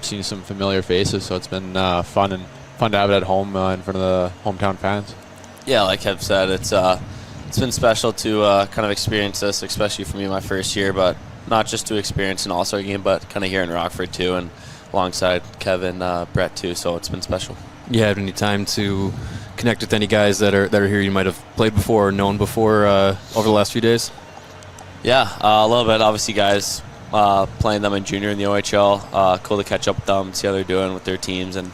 seeing some familiar faces. So it's been fun to have it at home in front of the hometown fans. Yeah, like Kev said, it's been special to kind of experience this, especially for me my first year, but not just to experience an All-Star game, but kind of here in Rockford too, and alongside Kevin, Brett too. So it's been special. You had any time to connect with any guys that are here you might have played before or known before over the last few days? Yeah, a little bit. Obviously, guys playing them in junior in the OHL. Cool to catch up with them, see how they're doing with their teams, and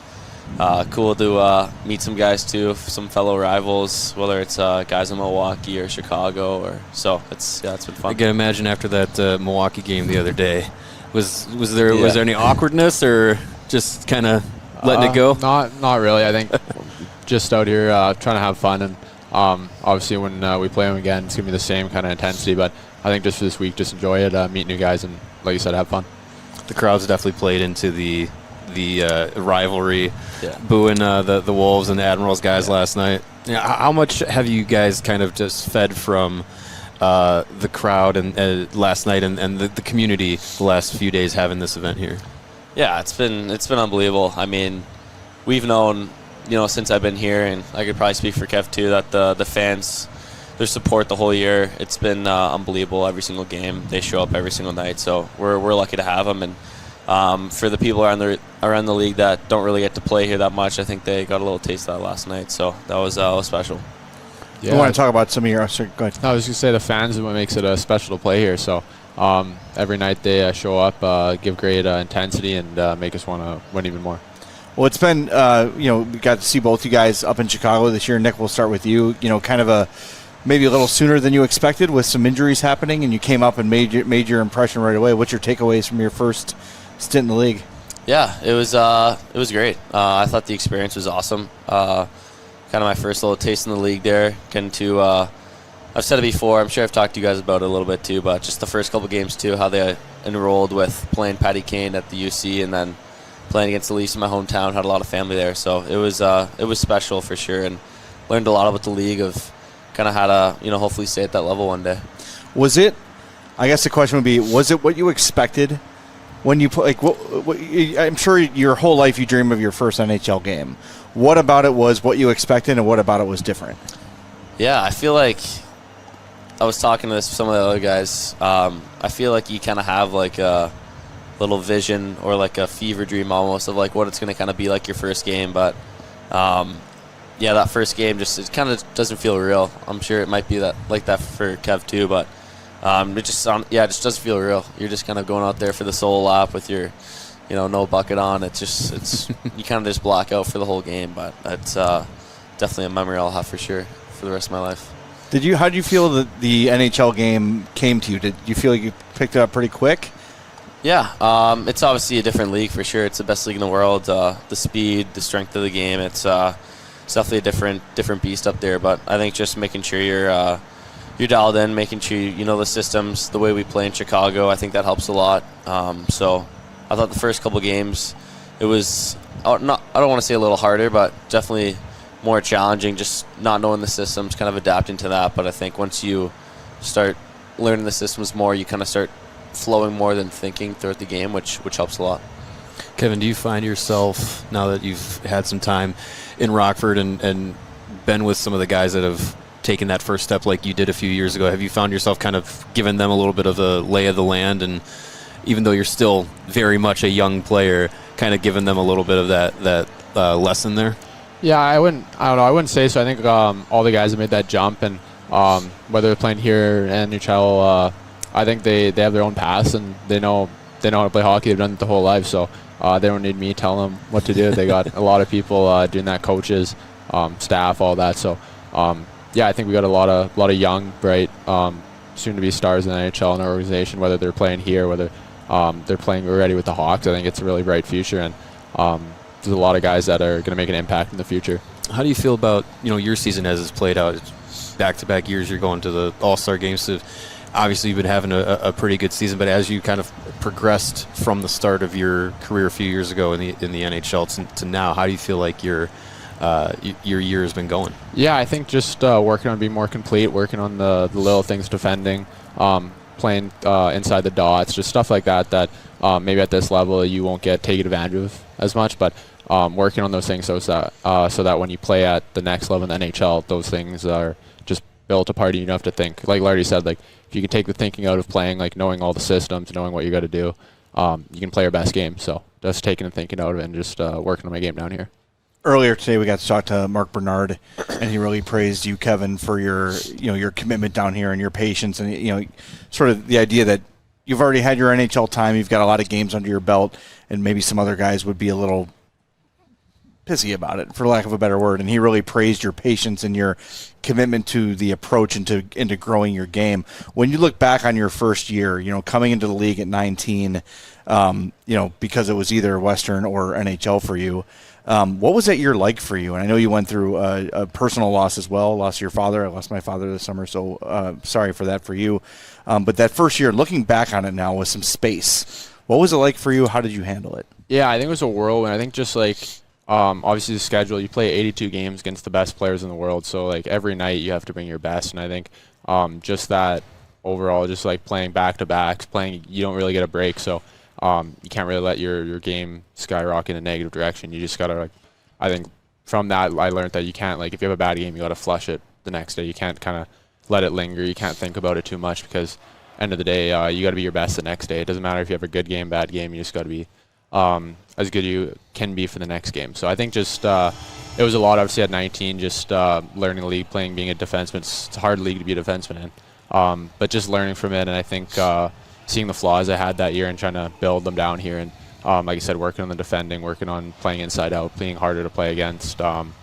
cool to meet some guys too, some fellow rivals, whether it's guys in Milwaukee or Chicago, or so. It's been fun. I can imagine after that Milwaukee game the other day, was there any awkwardness or just kind of letting it go? Not really. I think just out here trying to have fun, and obviously when we play them again, it's gonna be the same kind of intensity. But I think just for this week, just enjoy it, meet new guys, and like you said, have fun. The crowds definitely played into the rivalry, booing the Wolves and the Admirals guys last night. Yeah, how much have you guys kind of just fed from the crowd and last night and the community the last few days having this event here? Yeah, it's been unbelievable. I mean, we've known, since I've been here, and I could probably speak for Kev too, that the fans, their support the whole year, it's been unbelievable. Every single game, they show up every single night. So we're lucky to have them. And for the people around the league that don't really get to play here that much, I think they got a little taste of that last night. So that was special. Yeah, I want to talk about some of your. Go ahead. No, I was going to say the fans is what makes it special to play here. So every night they show up, give great intensity, and make us want to win even more. Well, it's been, we got to see both you guys up in Chicago this year. Nick, we'll start with you. Kind of maybe a little sooner than you expected with some injuries happening, and you came up and made your impression right away. What's your takeaways from your first stint in the league? Yeah, it was great. I thought the experience was awesome. Kind of my first little taste in the league there. Getting to, I've said it before, I'm sure I've talked to you guys about it a little bit too, but just the first couple games too, how they enrolled with playing Patty Kane at the UC and then playing against the Leafs in my hometown. Had a lot of family there, so it was special for sure, and learned a lot about the league, of kind of how to hopefully stay at that level one day. Was it? I guess the question would be: was it what you expected when you play? I'm sure your whole life you dream of your first NHL game. What about it was what you expected, and what about it was different? Yeah, I feel like I was talking to some of the other guys. I feel like you kind of have like a little vision or like a fever dream almost of like what it's going to kind of be like your first game. But that first game it kind of doesn't feel real. I'm sure it might be like that for Kev too, but it just doesn't feel real. You're just kind of going out there for the solo lap with your no bucket on. It's you kind of just block out for the whole game. But it's definitely a memory I'll have for sure for the rest of my life. How did you feel that the NHL game came to you? Did you feel like you picked it up pretty quick? Yeah, it's obviously a different league for sure. It's the best league in the world. The speed, the strength of the game, it's definitely a different beast up there. But I think just making sure you're dialed in, making sure you know the systems, the way we play in Chicago, I think that helps a lot. So I thought the first couple games, it was I don't want to say a little harder, but definitely more challenging, just not knowing the systems, kind of adapting to that. But I think once you start learning the systems more, you kind of start flowing more than thinking throughout the game, which helps a lot. Kevin, do you find yourself, now that you've had some time in Rockford and been with some of the guys that have taken that first step like you did a few years ago, have you found yourself kind of giving them a little bit of a lay of the land, and even though you're still very much a young player, kind of giving them a little bit of that lesson there? Yeah, I wouldn't say so. I think all the guys have made that jump, and whether they're playing here in NHL, I think they have their own paths, and they know how to play hockey. They've done it the whole life, so they don't need me telling them what to do. They got a lot of people doing that, coaches, staff, all that. So I think we got a lot of young, bright, soon to be stars in the NHL in our organization, whether they're playing here, whether they're playing already with the Hawks. I think it's a really bright future, and there's a lot of guys that are going to make an impact in the future. How do you feel about your season as it's played out? It's back-to-back years, you're going to the All-Star games. So obviously, you've been having a pretty good season, but as you kind of progressed from the start of your career a few years ago in the NHL to now, how do you feel like your year has been going? Yeah, I think just working on being more complete, working on the little things, defending, playing inside the dots, just stuff like that maybe at this level you won't get taken advantage of as much, but working on those things so that when you play at the next level in the NHL, those things are just built apart. You don't have to think. Like Lardis said, like if you can take the thinking out of playing, like knowing all the systems, knowing what you got to do, you can play your best game. So just taking the thinking out of it and just working on my game down here. Earlier today, we got to talk to Mark Bernard, and he really praised you, Kevin, for your commitment down here and your patience, and sort of the idea that you've already had your NHL time, you've got a lot of games under your belt, and maybe some other guys would be a little pissy about it, for lack of a better word. And he really praised your patience and your commitment to the approach into growing your game. When you look back on your first year, coming into the league at 19, because it was either Western or NHL for you. What was that year like for you? And I know you went through a personal loss as well. Lost your father. I lost my father this summer, so sorry for that for you. But that first year, looking back on it now with some space, what was it like for you? How did you handle it? Yeah, I think it was a whirlwind. I think just like obviously the schedule, you play 82 games against the best players in the world, so like every night you have to bring your best. And I think just that overall, just like playing back-to-backs, you don't really get a break, so you can't really let your game skyrocket in a negative direction. You just gotta, I think from that I learned that you can't, if you have a bad game, you gotta flush it the next day. You can't kind of let it linger. You can't think about it too much, because end of the day, you gotta be your best the next day. It doesn't matter if you have a good game, bad game. You just gotta be as good as you can be for the next game. So I think just it was a lot. Obviously at 19, just learning the league, being a defenseman. It's a hard league to be a defenseman in, but just learning from it, and I think seeing the flaws I had that year and trying to build them down here. And like I said, working on the defending, working on playing inside out, being harder to play against,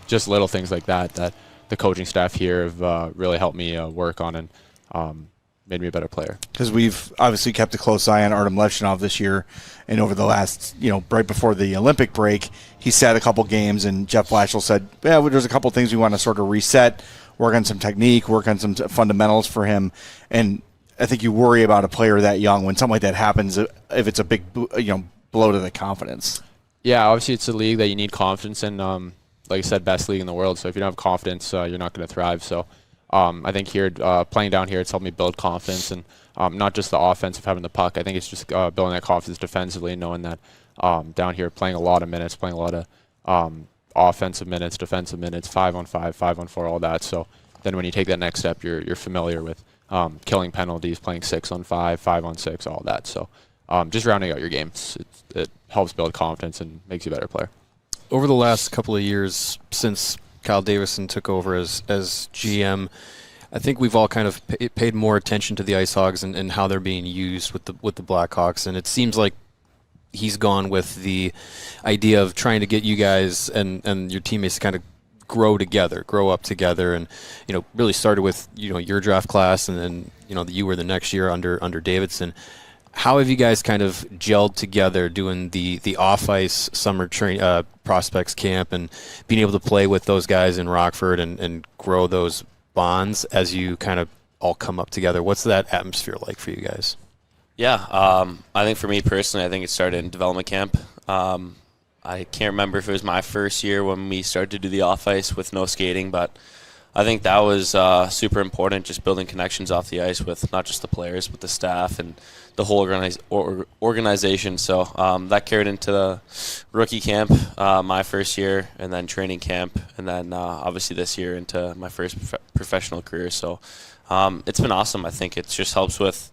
just little things like that the coaching staff here have really helped me work on and made me a better player. Because we've obviously kept a close eye on Artem Levchinov this year, and over the last, right before the Olympic break, he sat a couple games, and Jeff Blashill said, yeah, well, there's a couple things we want to sort of reset, work on some technique, work on some fundamentals for him. And I think you worry about a player that young when something like that happens, if it's a big blow to the confidence. Yeah, obviously it's a league that you need confidence in. Like I said, best league in the world. So if you don't have confidence, you're not going to thrive. So I think here, playing down here, it's helped me build confidence, and not just the offense of having the puck. I think it's just building that confidence defensively, knowing that down here, playing a lot of minutes, playing a lot of offensive minutes, defensive minutes, 5-on-5, 5-on-4, all that. So then when you take that next step, you're familiar with killing penalties, playing 6-on-5, 5-on-6, all that. So just rounding out your games, it helps build confidence and makes you a better player. Over the last couple of years since Kyle Davison took over as GM, I think we've all kind of paid more attention to the Icehogs and how they're being used with the Blackhawks, and it seems like he's gone with the idea of trying to get you guys and your teammates to kind of grow up together, and really started with your draft class, and then you were the next year under Davidson. How have you guys kind of gelled together doing the off-ice summer prospects camp and being able to play with those guys in Rockford and grow those bonds as you kind of all come up together? What's that atmosphere like for you guys? Yeah, I think for me personally, I think it started in development camp. I can't remember if it was my first year when we started to do the off-ice with no skating, but I think that was super important, just building connections off the ice with not just the players, but the staff and the whole organization. So that carried into the rookie camp, my first year, and then training camp, and then obviously this year into my first professional career. So it's been awesome. I think it just helps with,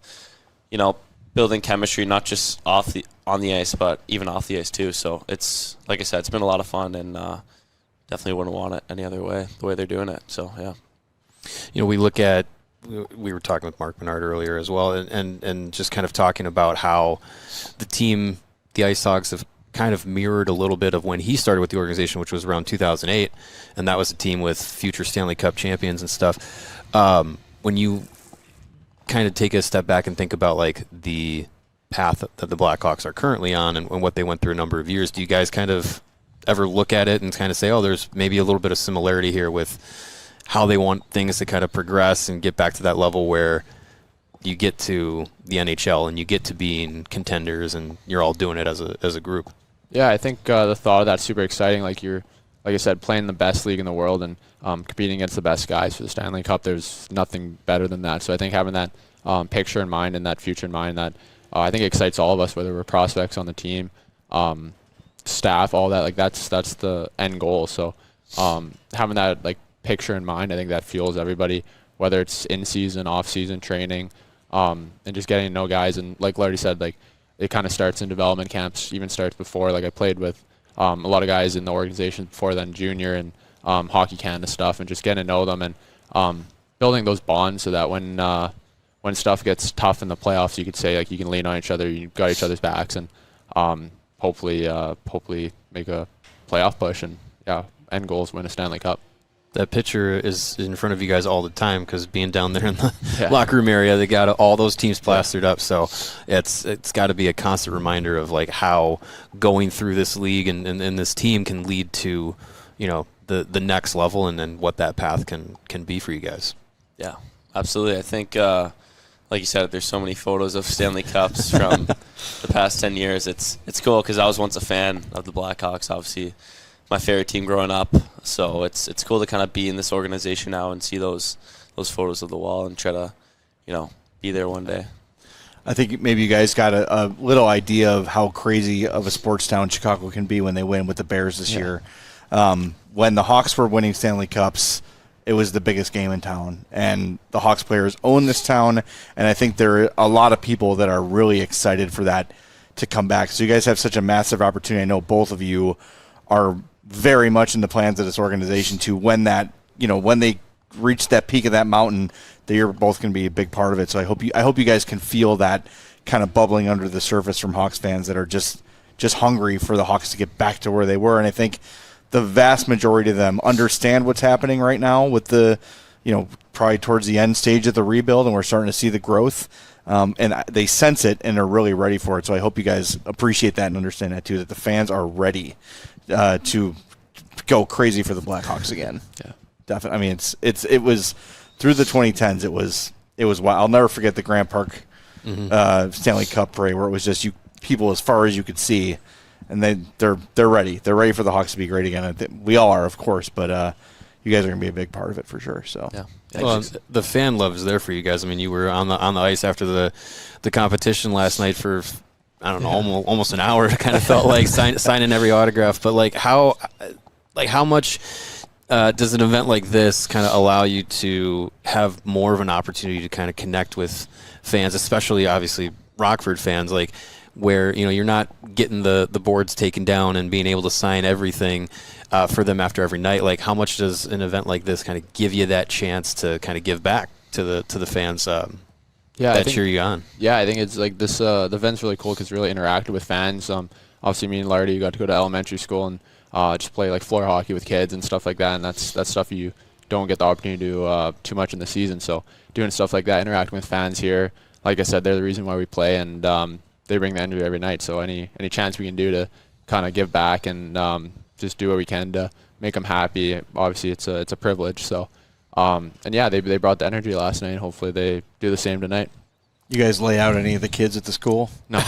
building chemistry, not just on the ice, but even off the ice too. So it's, like I said, it's been a lot of fun, and definitely wouldn't want it any other way, the way they're doing it. So, yeah. We were talking with Mark Bernard earlier as well, and just kind of talking about how the team, the Icehogs, have kind of mirrored a little bit of when he started with the organization, which was around 2008, and that was a team with future Stanley Cup champions and stuff. When you kind of take a step back and think about like the path that the Blackhawks are currently on and what they went through a number of years, do you guys kind of ever look at it and kind of say, oh, there's maybe a little bit of similarity here with how they want things to kind of progress and get back to that level where you get to the NHL and you get to being contenders and you're all doing it as a group? Yeah, I think the thought of that's super exciting. Like I said, playing the best league in the world and competing against the best guys for the Stanley Cup. There's nothing better than that. So I think having that picture in mind and that future in mind, that I think excites all of us, whether we're prospects on the team, staff, all that. Like that's the end goal. So having that like picture in mind, I think that fuels everybody, whether it's in season, off season, training, and just getting to know guys. And like Lardis said, like it kind of starts in development camps, even starts before. Like I played with a lot of guys in the organization before then, junior and Hockey Canada stuff, and just getting to know them and building those bonds so that when stuff gets tough in the playoffs, you could say like you can lean on each other, you got each other's backs, and hopefully make a playoff push and end goal is win a Stanley Cup. That picture is in front of you guys all the time because being down there in the locker room area, they got all those teams plastered up. So it's got to be a constant reminder of like how going through this league and this team can lead to, you know, the next level and then what that path can be for you guys. Yeah, absolutely. I think, like you said, there's so many photos of Stanley Cups from the past 10 years. It's cool because I was once a fan of the Blackhawks, obviously my favorite team growing up. So it's cool to kind of be in this organization now and see those photos of the wall and try to, you know, be there one day. I think maybe you guys got a little idea of how crazy of a sports town Chicago can be when they win with the Bears this year. When the Hawks were winning Stanley Cups, it was the biggest game in town, and the Hawks players own this town, and I think there are a lot of people that are really excited for that to come back. So you guys have such a massive opportunity. I know both of you are very much in the plans of this organization to when they reach that peak of that mountain, that you're both going to be a big part of it. So I hope you guys can feel that kind of bubbling under the surface from Hawks fans that are just hungry for the Hawks to get back to where they were. And I think the vast majority of them understand what's happening right now with the, you know, probably towards the end stage of the rebuild, and we're starting to see the growth. And they sense it and are really ready for it. So I hope you guys appreciate that and understand that too, that the fans are ready to go crazy for the Blackhawks again. Yeah, definitely. I mean, it was through the 2010s. It was wild. I'll never forget the Grant Park Stanley Cup parade where it was just people as far as you could see, and they're ready. They're ready for the Hawks to be great again. We all are, of course, but you guys are going to be a big part of it for sure. So yeah. Well, the fan love is there for you guys. I mean, you were on the ice after the competition last night for, I don't know, almost an hour. It kind of felt like signing every autograph. But how much does an event like this kind of allow you to have more of an opportunity to kind of connect with fans, especially obviously Rockford fans, like where, you know, you're not getting the boards taken down and being able to sign everything for them after every night. Like, how much does an event like this kind of give you that chance to kind of give back to the fans that cheer you on? Yeah, I think it's like this. The event's really cool because it's really interactive with fans. Obviously, me and Lardis got to go to elementary school and just play like floor hockey with kids and stuff like that. And that's stuff you don't get the opportunity to do too much in the season. So doing stuff like that, interacting with fans here, like I said, they're the reason why we play, and they bring the energy every night. So any chance we can do to kind of give back and just do what we can to make them happy. Obviously, it's a privilege. So, they brought the energy last night, and hopefully they do the same tonight. You guys lay out any of the kids at the school? No,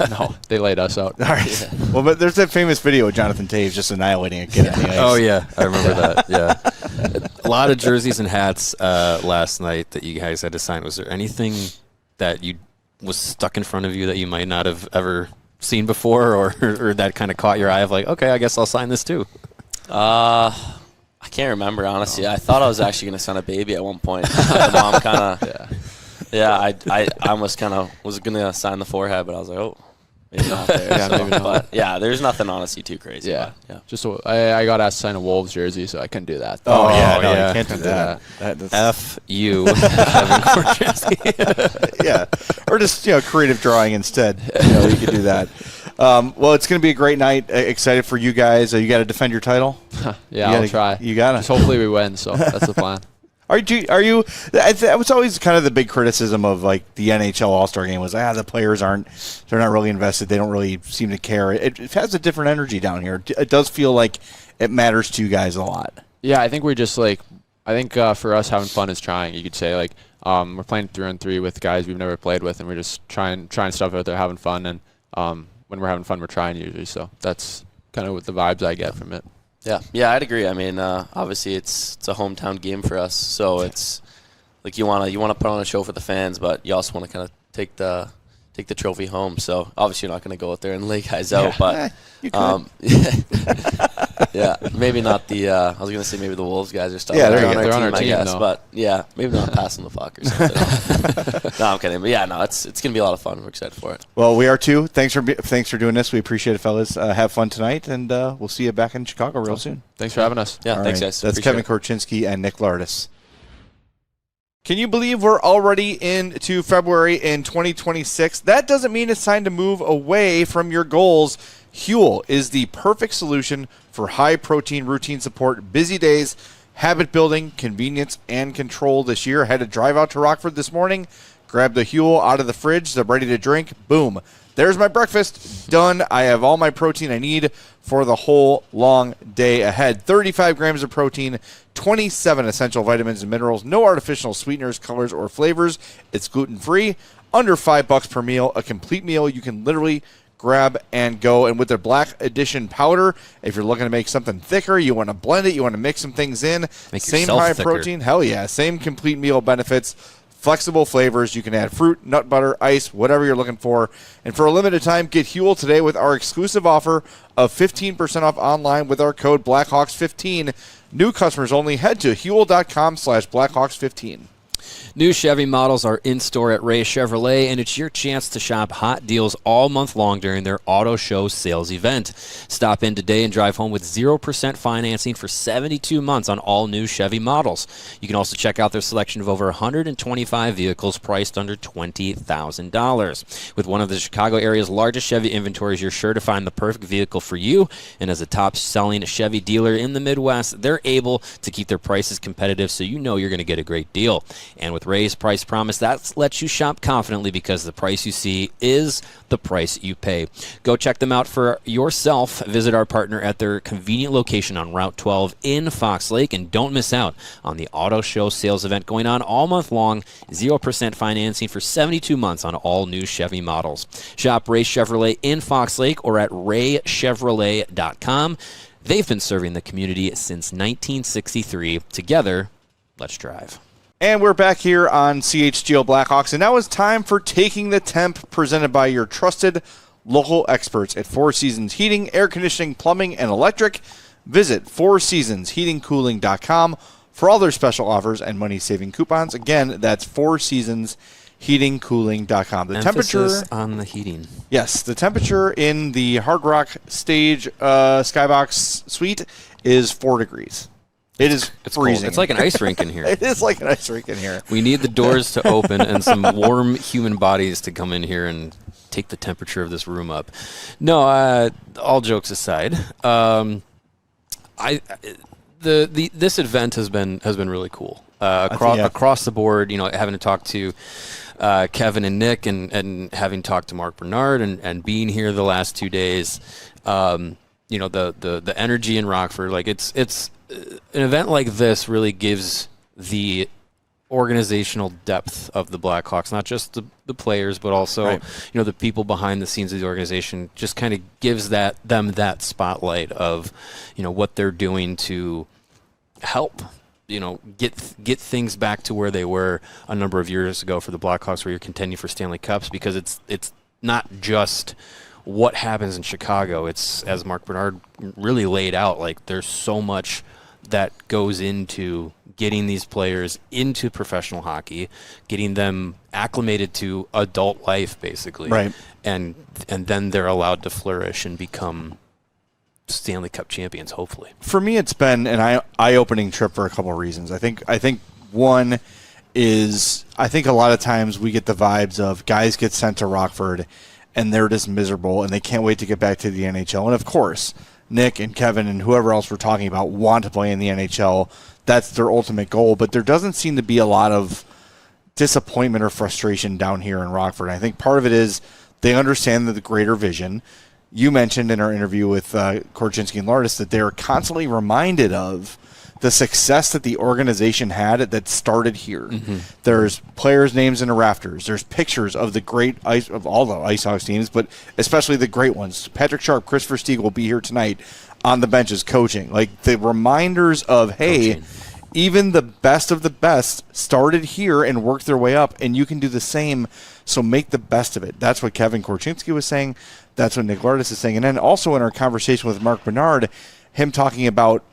no, they laid us out. All right. Yeah. Well, but there's that famous video of Jonathan Taves just annihilating a kid on the ice. Oh yeah, I remember that. Yeah, a lot of jerseys and hats last night that you guys had to sign. Was there anything that was stuck in front of you that you might not have ever seen before, or that kind of caught your eye of like, okay, I guess I'll sign this too? I can't remember, honestly. I thought I was actually going to sign a baby at one point. My mom kind of, I almost kind of was going to sign the forehead, but I was like, oh, maybe not there. Yeah, so, maybe not. But yeah, there's nothing honestly too crazy. Yeah, but, yeah. Just I got asked to sign a Wolves jersey, so I couldn't do that. Oh yeah, no, you can't do that. F you, Kevin Korchinski. Yeah, or just creative drawing instead. You could do that. Well, it's going to be a great night. Excited for you guys. You got to defend your title. I'll try. You got to. Just hopefully we win. So that's the plan. Are you? That was always kind of the big criticism of like the NHL All-Star Game was the players they're not really invested. They don't really seem to care. It has a different energy down here. It does feel like it matters to you guys a lot. Yeah, I think we're just like for us having fun is trying. You could say like we're playing 3-on-3 with guys we've never played with, and we're just trying stuff out there, having fun. And when we're having fun, we're trying usually. So that's kind of what the vibes I get from it. Yeah, I'd agree. I mean, obviously it's a hometown game for us, so it's like you wanna put on a show for the fans, but you also want to kind of take the trophy home. So obviously you're not going to go out there and lay guys out, but yeah, maybe not the. I was going to say maybe the Wolves guys are stuff. Yeah, they're on our team, I guess, though. but yeah, maybe not passing the puck or something. No, I'm kidding. But yeah, no, it's going to be a lot of fun. We're excited for it. Well, we are too. Thanks for doing this. We appreciate it, fellas. Have fun tonight, and we'll see you back in Chicago real soon. Thanks for having us. Yeah, All thanks right. guys. That's Appreciate Kevin it. Korchinski and Nick Lardis. Can you believe we're already into February in 2026? That doesn't mean it's time to move away from your goals. Huel is the perfect solution for high-protein routine support, busy days, habit building, convenience, and control this year. I had to drive out to Rockford this morning, grab the Huel out of the fridge. They're ready to drink. Boom. There's my breakfast. Done. I have all my protein I need for the whole long day ahead. 35 grams of protein, 27 essential vitamins and minerals, no artificial sweeteners, colors, or flavors. It's gluten-free, under $5 per meal, a complete meal you can literally grab and go. And with their Black Edition powder, if you're looking to make something thicker, you want to blend it, you want to mix some things in. Make same yourself high thicker. protein, hell yeah, same complete meal benefits. Flexible flavors. You can add fruit, nut butter, ice, whatever you're looking for. And for a limited time, get Huel today with our exclusive offer of 15% off online with our code Blackhawks15. New customers only. Head to Huel.com/Blackhawks15. New Chevy models are in store at Ray Chevrolet, and it's your chance to shop hot deals all month long during their auto show sales event. Stop in today and drive home with 0% financing for 72 months on all new Chevy models. You can also check out their selection of over 125 vehicles priced under $20,000. With one of the Chicago area's largest Chevy inventories, you're sure to find the perfect vehicle for you. And as a top-selling Chevy dealer in the Midwest, they're able to keep their prices competitive, so you know you're going to get a great deal. And with Ray's Price Promise, that lets you shop confidently because the price you see is the price you pay. Go check them out for yourself. Visit our partner at their convenient location on Route 12 in Fox Lake, and don't miss out on the auto show sales event going on all month long. 0% financing for 72 months on all new Chevy models. Shop Ray Chevrolet in Fox Lake or at raychevrolet.com. They've been serving the community since 1963. Together, let's drive. And we're back here on CHGO Blackhawks, and now it's time for Taking the Temp, presented by your trusted local experts at Four Seasons Heating, Air Conditioning, Plumbing, and Electric. Visit fourseasonsheatingcooling.com for all their special offers and money-saving coupons. Again, that's fourseasonsheatingcooling.com. The Emphasis temperature on the heating. Yes, the temperature in the Hard Rock Stage Skybox Suite is 4 degrees. It is freezing. Cold. It's like an ice rink in here. It is like an ice rink in here. We need the doors to open and some warm human bodies to come in here and take the temperature of this room up. No, all jokes aside, this event has been really cool across the board. You know, having to talk to Kevin and Nick and having talked to Mark Bernard and being here the last 2 days. You know, the energy in Rockford, like it's. An event like this really gives the organizational depth of the Blackhawks, not just the players, but also you know, the people behind the scenes of the organization. Just kind of gives them that spotlight of, you know, what they're doing to help, you know, get things back to where they were a number of years ago for the Blackhawks, where you're contending for Stanley Cups, because it's not just what happens in Chicago. It's, as Mark Bernard really laid out, like there's so much that goes into getting these players into professional hockey, getting them acclimated to adult life, basically. Right. And then they're allowed to flourish and become Stanley Cup champions, hopefully. For me, it's been an eye-opening trip for a couple of reasons. I think one is, I think a lot of times we get the vibes of guys get sent to Rockford and they're just miserable, and they can't wait to get back to the NHL. And, of course, Nick and Kevin and whoever else we're talking about want to play in the NHL. That's their ultimate goal. But there doesn't seem to be a lot of disappointment or frustration down here in Rockford. I think part of it is they understand the greater vision. You mentioned in our interview with Korchinski and Lardis that they are constantly reminded of the success that the organization had that started here. There's players' names in the rafters. There's pictures of the great of all the Icehogs teams, but especially the great ones. Patrick Sharp, Christopher Stieg will be here tonight on the benches coaching. Like the reminders of, hey, even the best of the best started here and worked their way up, and you can do the same, so make the best of it. That's what Kevin Korchinski was saying. That's what Nick Lardis is saying. And then also in our conversation with Mark Bernard, him talking about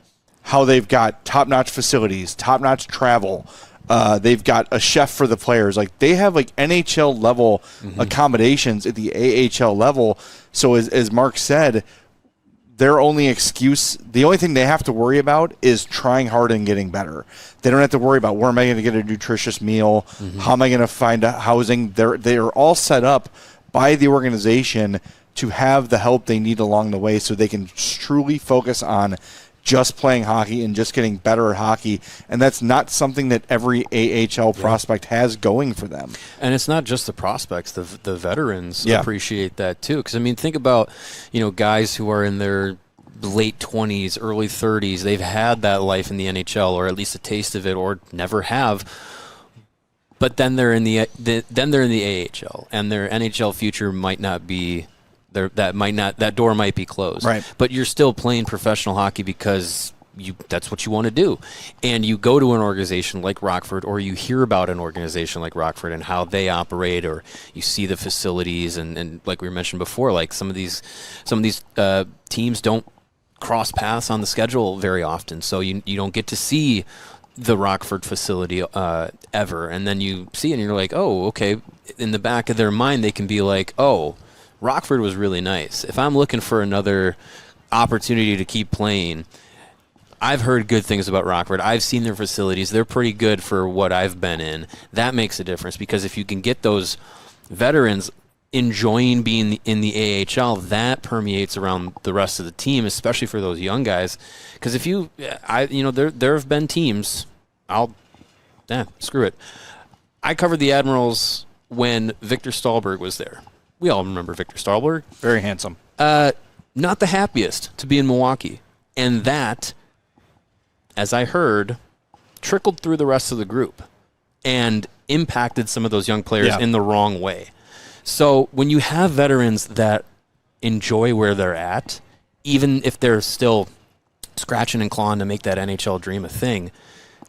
how they've got top-notch facilities, top-notch travel. They've got a chef for the players. Like they have like NHL-level accommodations at the AHL level. So as Mark said, their only excuse, the only thing they have to worry about is trying hard and getting better. They don't have to worry about where am I going to get a nutritious meal, how am I going to find housing. They're all set up by the organization to have the help they need along the way so they can truly focus on just playing hockey and just getting better at hockey. And that's not something that every AHL prospect has going for them. And it's not just the prospects. The veterans appreciate that too. Because, I mean, think about, guys who are in their late 20s, early 30s. They've had that life in the NHL, or at least a taste of it, or never have. But then they're in the AHL, and their NHL future might not be that door might be closed. Right. But you're still playing professional hockey because that's what you want to do. And you go to an organization like Rockford, or you hear about an organization like Rockford and how they operate, or you see the facilities, and like we mentioned before, like some of these teams don't cross paths on the schedule very often, so you don't get to see the Rockford facility ever. And then you see it and you're like, oh, okay. In the back of their mind, they can be like, oh, Rockford was really nice. If I'm looking for another opportunity to keep playing, I've heard good things about Rockford. I've seen their facilities. They're pretty good for what I've been in. That makes a difference, because if you can get those veterans enjoying being in the AHL, that permeates around the rest of the team, especially for those young guys. Because there have been teams. Screw it. I covered the Admirals when Victor Stahlberg was there. We all remember Victor Stahlberg. Very handsome. Not the happiest to be in Milwaukee. And that, as I heard, trickled through the rest of the group and impacted some of those young players in the wrong way. So when you have veterans that enjoy where they're at, even if they're still scratching and clawing to make that NHL dream a thing,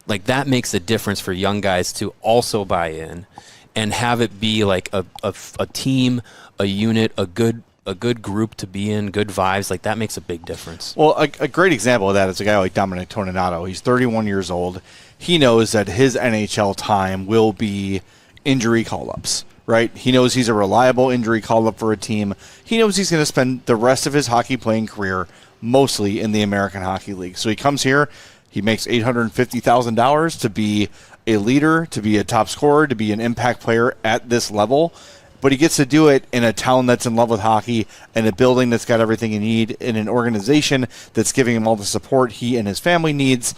like that makes a difference for young guys to also buy in and have it be like a team, a unit, a good group to be in, good vibes. Like that makes a big difference. Well, a great example of that is a guy like Dominic Toninato. He's 31 years old. He knows that his NHL time will be injury call-ups, right? He knows he's a reliable injury call-up for a team. He knows he's going to spend the rest of his hockey playing career mostly in the American Hockey League. So he comes here, he makes $850,000 to be a leader, to be a top scorer, to be an impact player at this level. But he gets to do it in a town that's in love with hockey, in a building that's got everything you need, in an organization that's giving him all the support he and his family needs.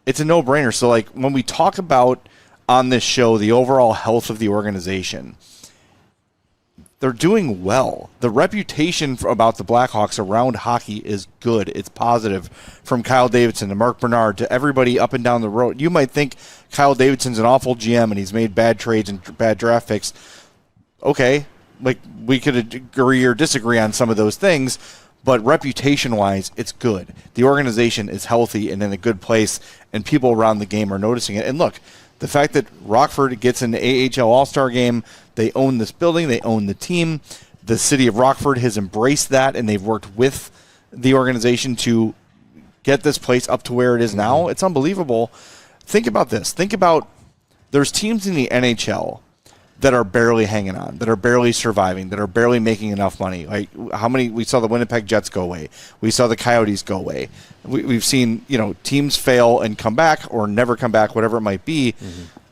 It's a no-brainer. So, like, when we talk about on this show the overall health of the organization, they're doing well. The reputation about the Blackhawks around hockey is good. It's positive, from Kyle Davidson to Mark Bernard to everybody up and down the road. You might think Kyle Davidson's an awful GM and he's made bad trades and bad draft picks. Okay, like we could agree or disagree on some of those things, but reputation-wise, it's good. The organization is healthy and in a good place, and people around the game are noticing it. And look, the fact that Rockford gets in the AHL All-Star game, they own this building, they own the team. The city of Rockford has embraced that, and they've worked with the organization to get this place up to where it is now. It's unbelievable. Think about this. Think about there's teams in the NHL that are barely hanging on, that are barely surviving, that are barely making enough money. Like how many we saw the Winnipeg Jets go away, we saw the Coyotes go away. We've seen teams fail and come back or never come back, whatever it might be.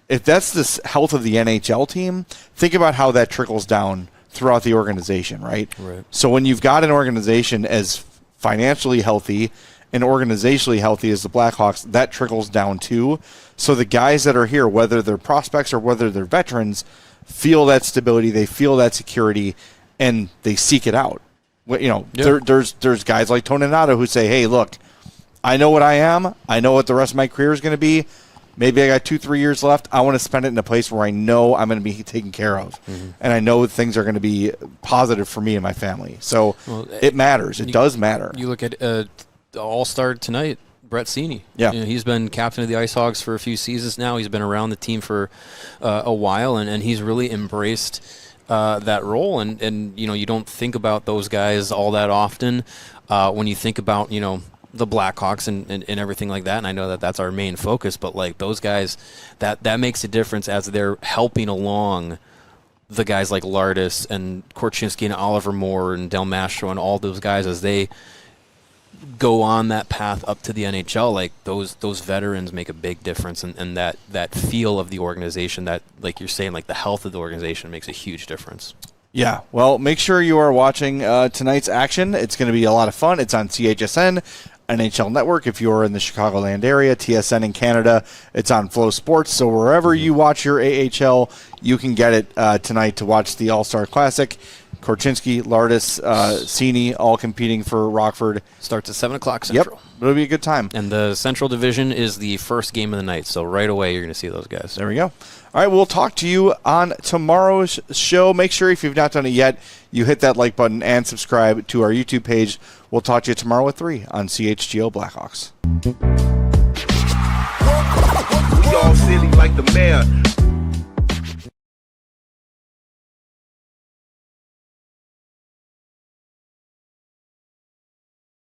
If that's the health of the NHL team, think about how that trickles down throughout the organization, right? Right. So when you've got an organization as financially healthy and organizationally healthy as the Blackhawks, that trickles down too. So the guys that are here, whether they're prospects or whether they're veterans, feel that stability, they feel that security, and they seek it out. There's guys like Toninato who say, hey, look, I know what I am. I know what the rest of my career is going to be. Maybe I got 2-3 years left. I want to spend it in a place where I know I'm going to be taken care of. Mm-hmm. And I know things are going to be positive for me and my family. So it matters. It does matter. You look at the All-Star tonight, Brett Seney. Yeah. He's been captain of the Icehogs for a few seasons now. He's been around the team for a while, and he's really embraced that role. And you don't think about those guys all that often when you think about, the Blackhawks and everything like that, and I know that that's our main focus, but like those guys, that makes a difference as they're helping along the guys like Lardis and Korchinski and Oliver Moore and Del Mastro and all those guys as they go on that path up to the NHL. Like those veterans make a big difference, and that feel of the organization, that, like you're saying, like the health of the organization makes a huge difference. Yeah, well, make sure you are watching tonight's action. It's going to be a lot of fun. It's on CHSN, NHL Network if you're in the Chicagoland area, TSN in Canada. It's on Flow Sports. So wherever you watch your AHL, you can get it tonight to watch the All-Star Classic. Korchinski, Lardis, Seney, all competing for Rockford. Starts at 7 o'clock Central. Yep, it'll be a good time. And the Central Division is the first game of the night, so right away you're going to see those guys. There we go. All right, we'll talk to you on tomorrow's show. Make sure if you've not done it yet, you hit that like button and subscribe to our YouTube page. We'll talk to you tomorrow at 3 on CHGO Blackhawks. We all silly like the mayor.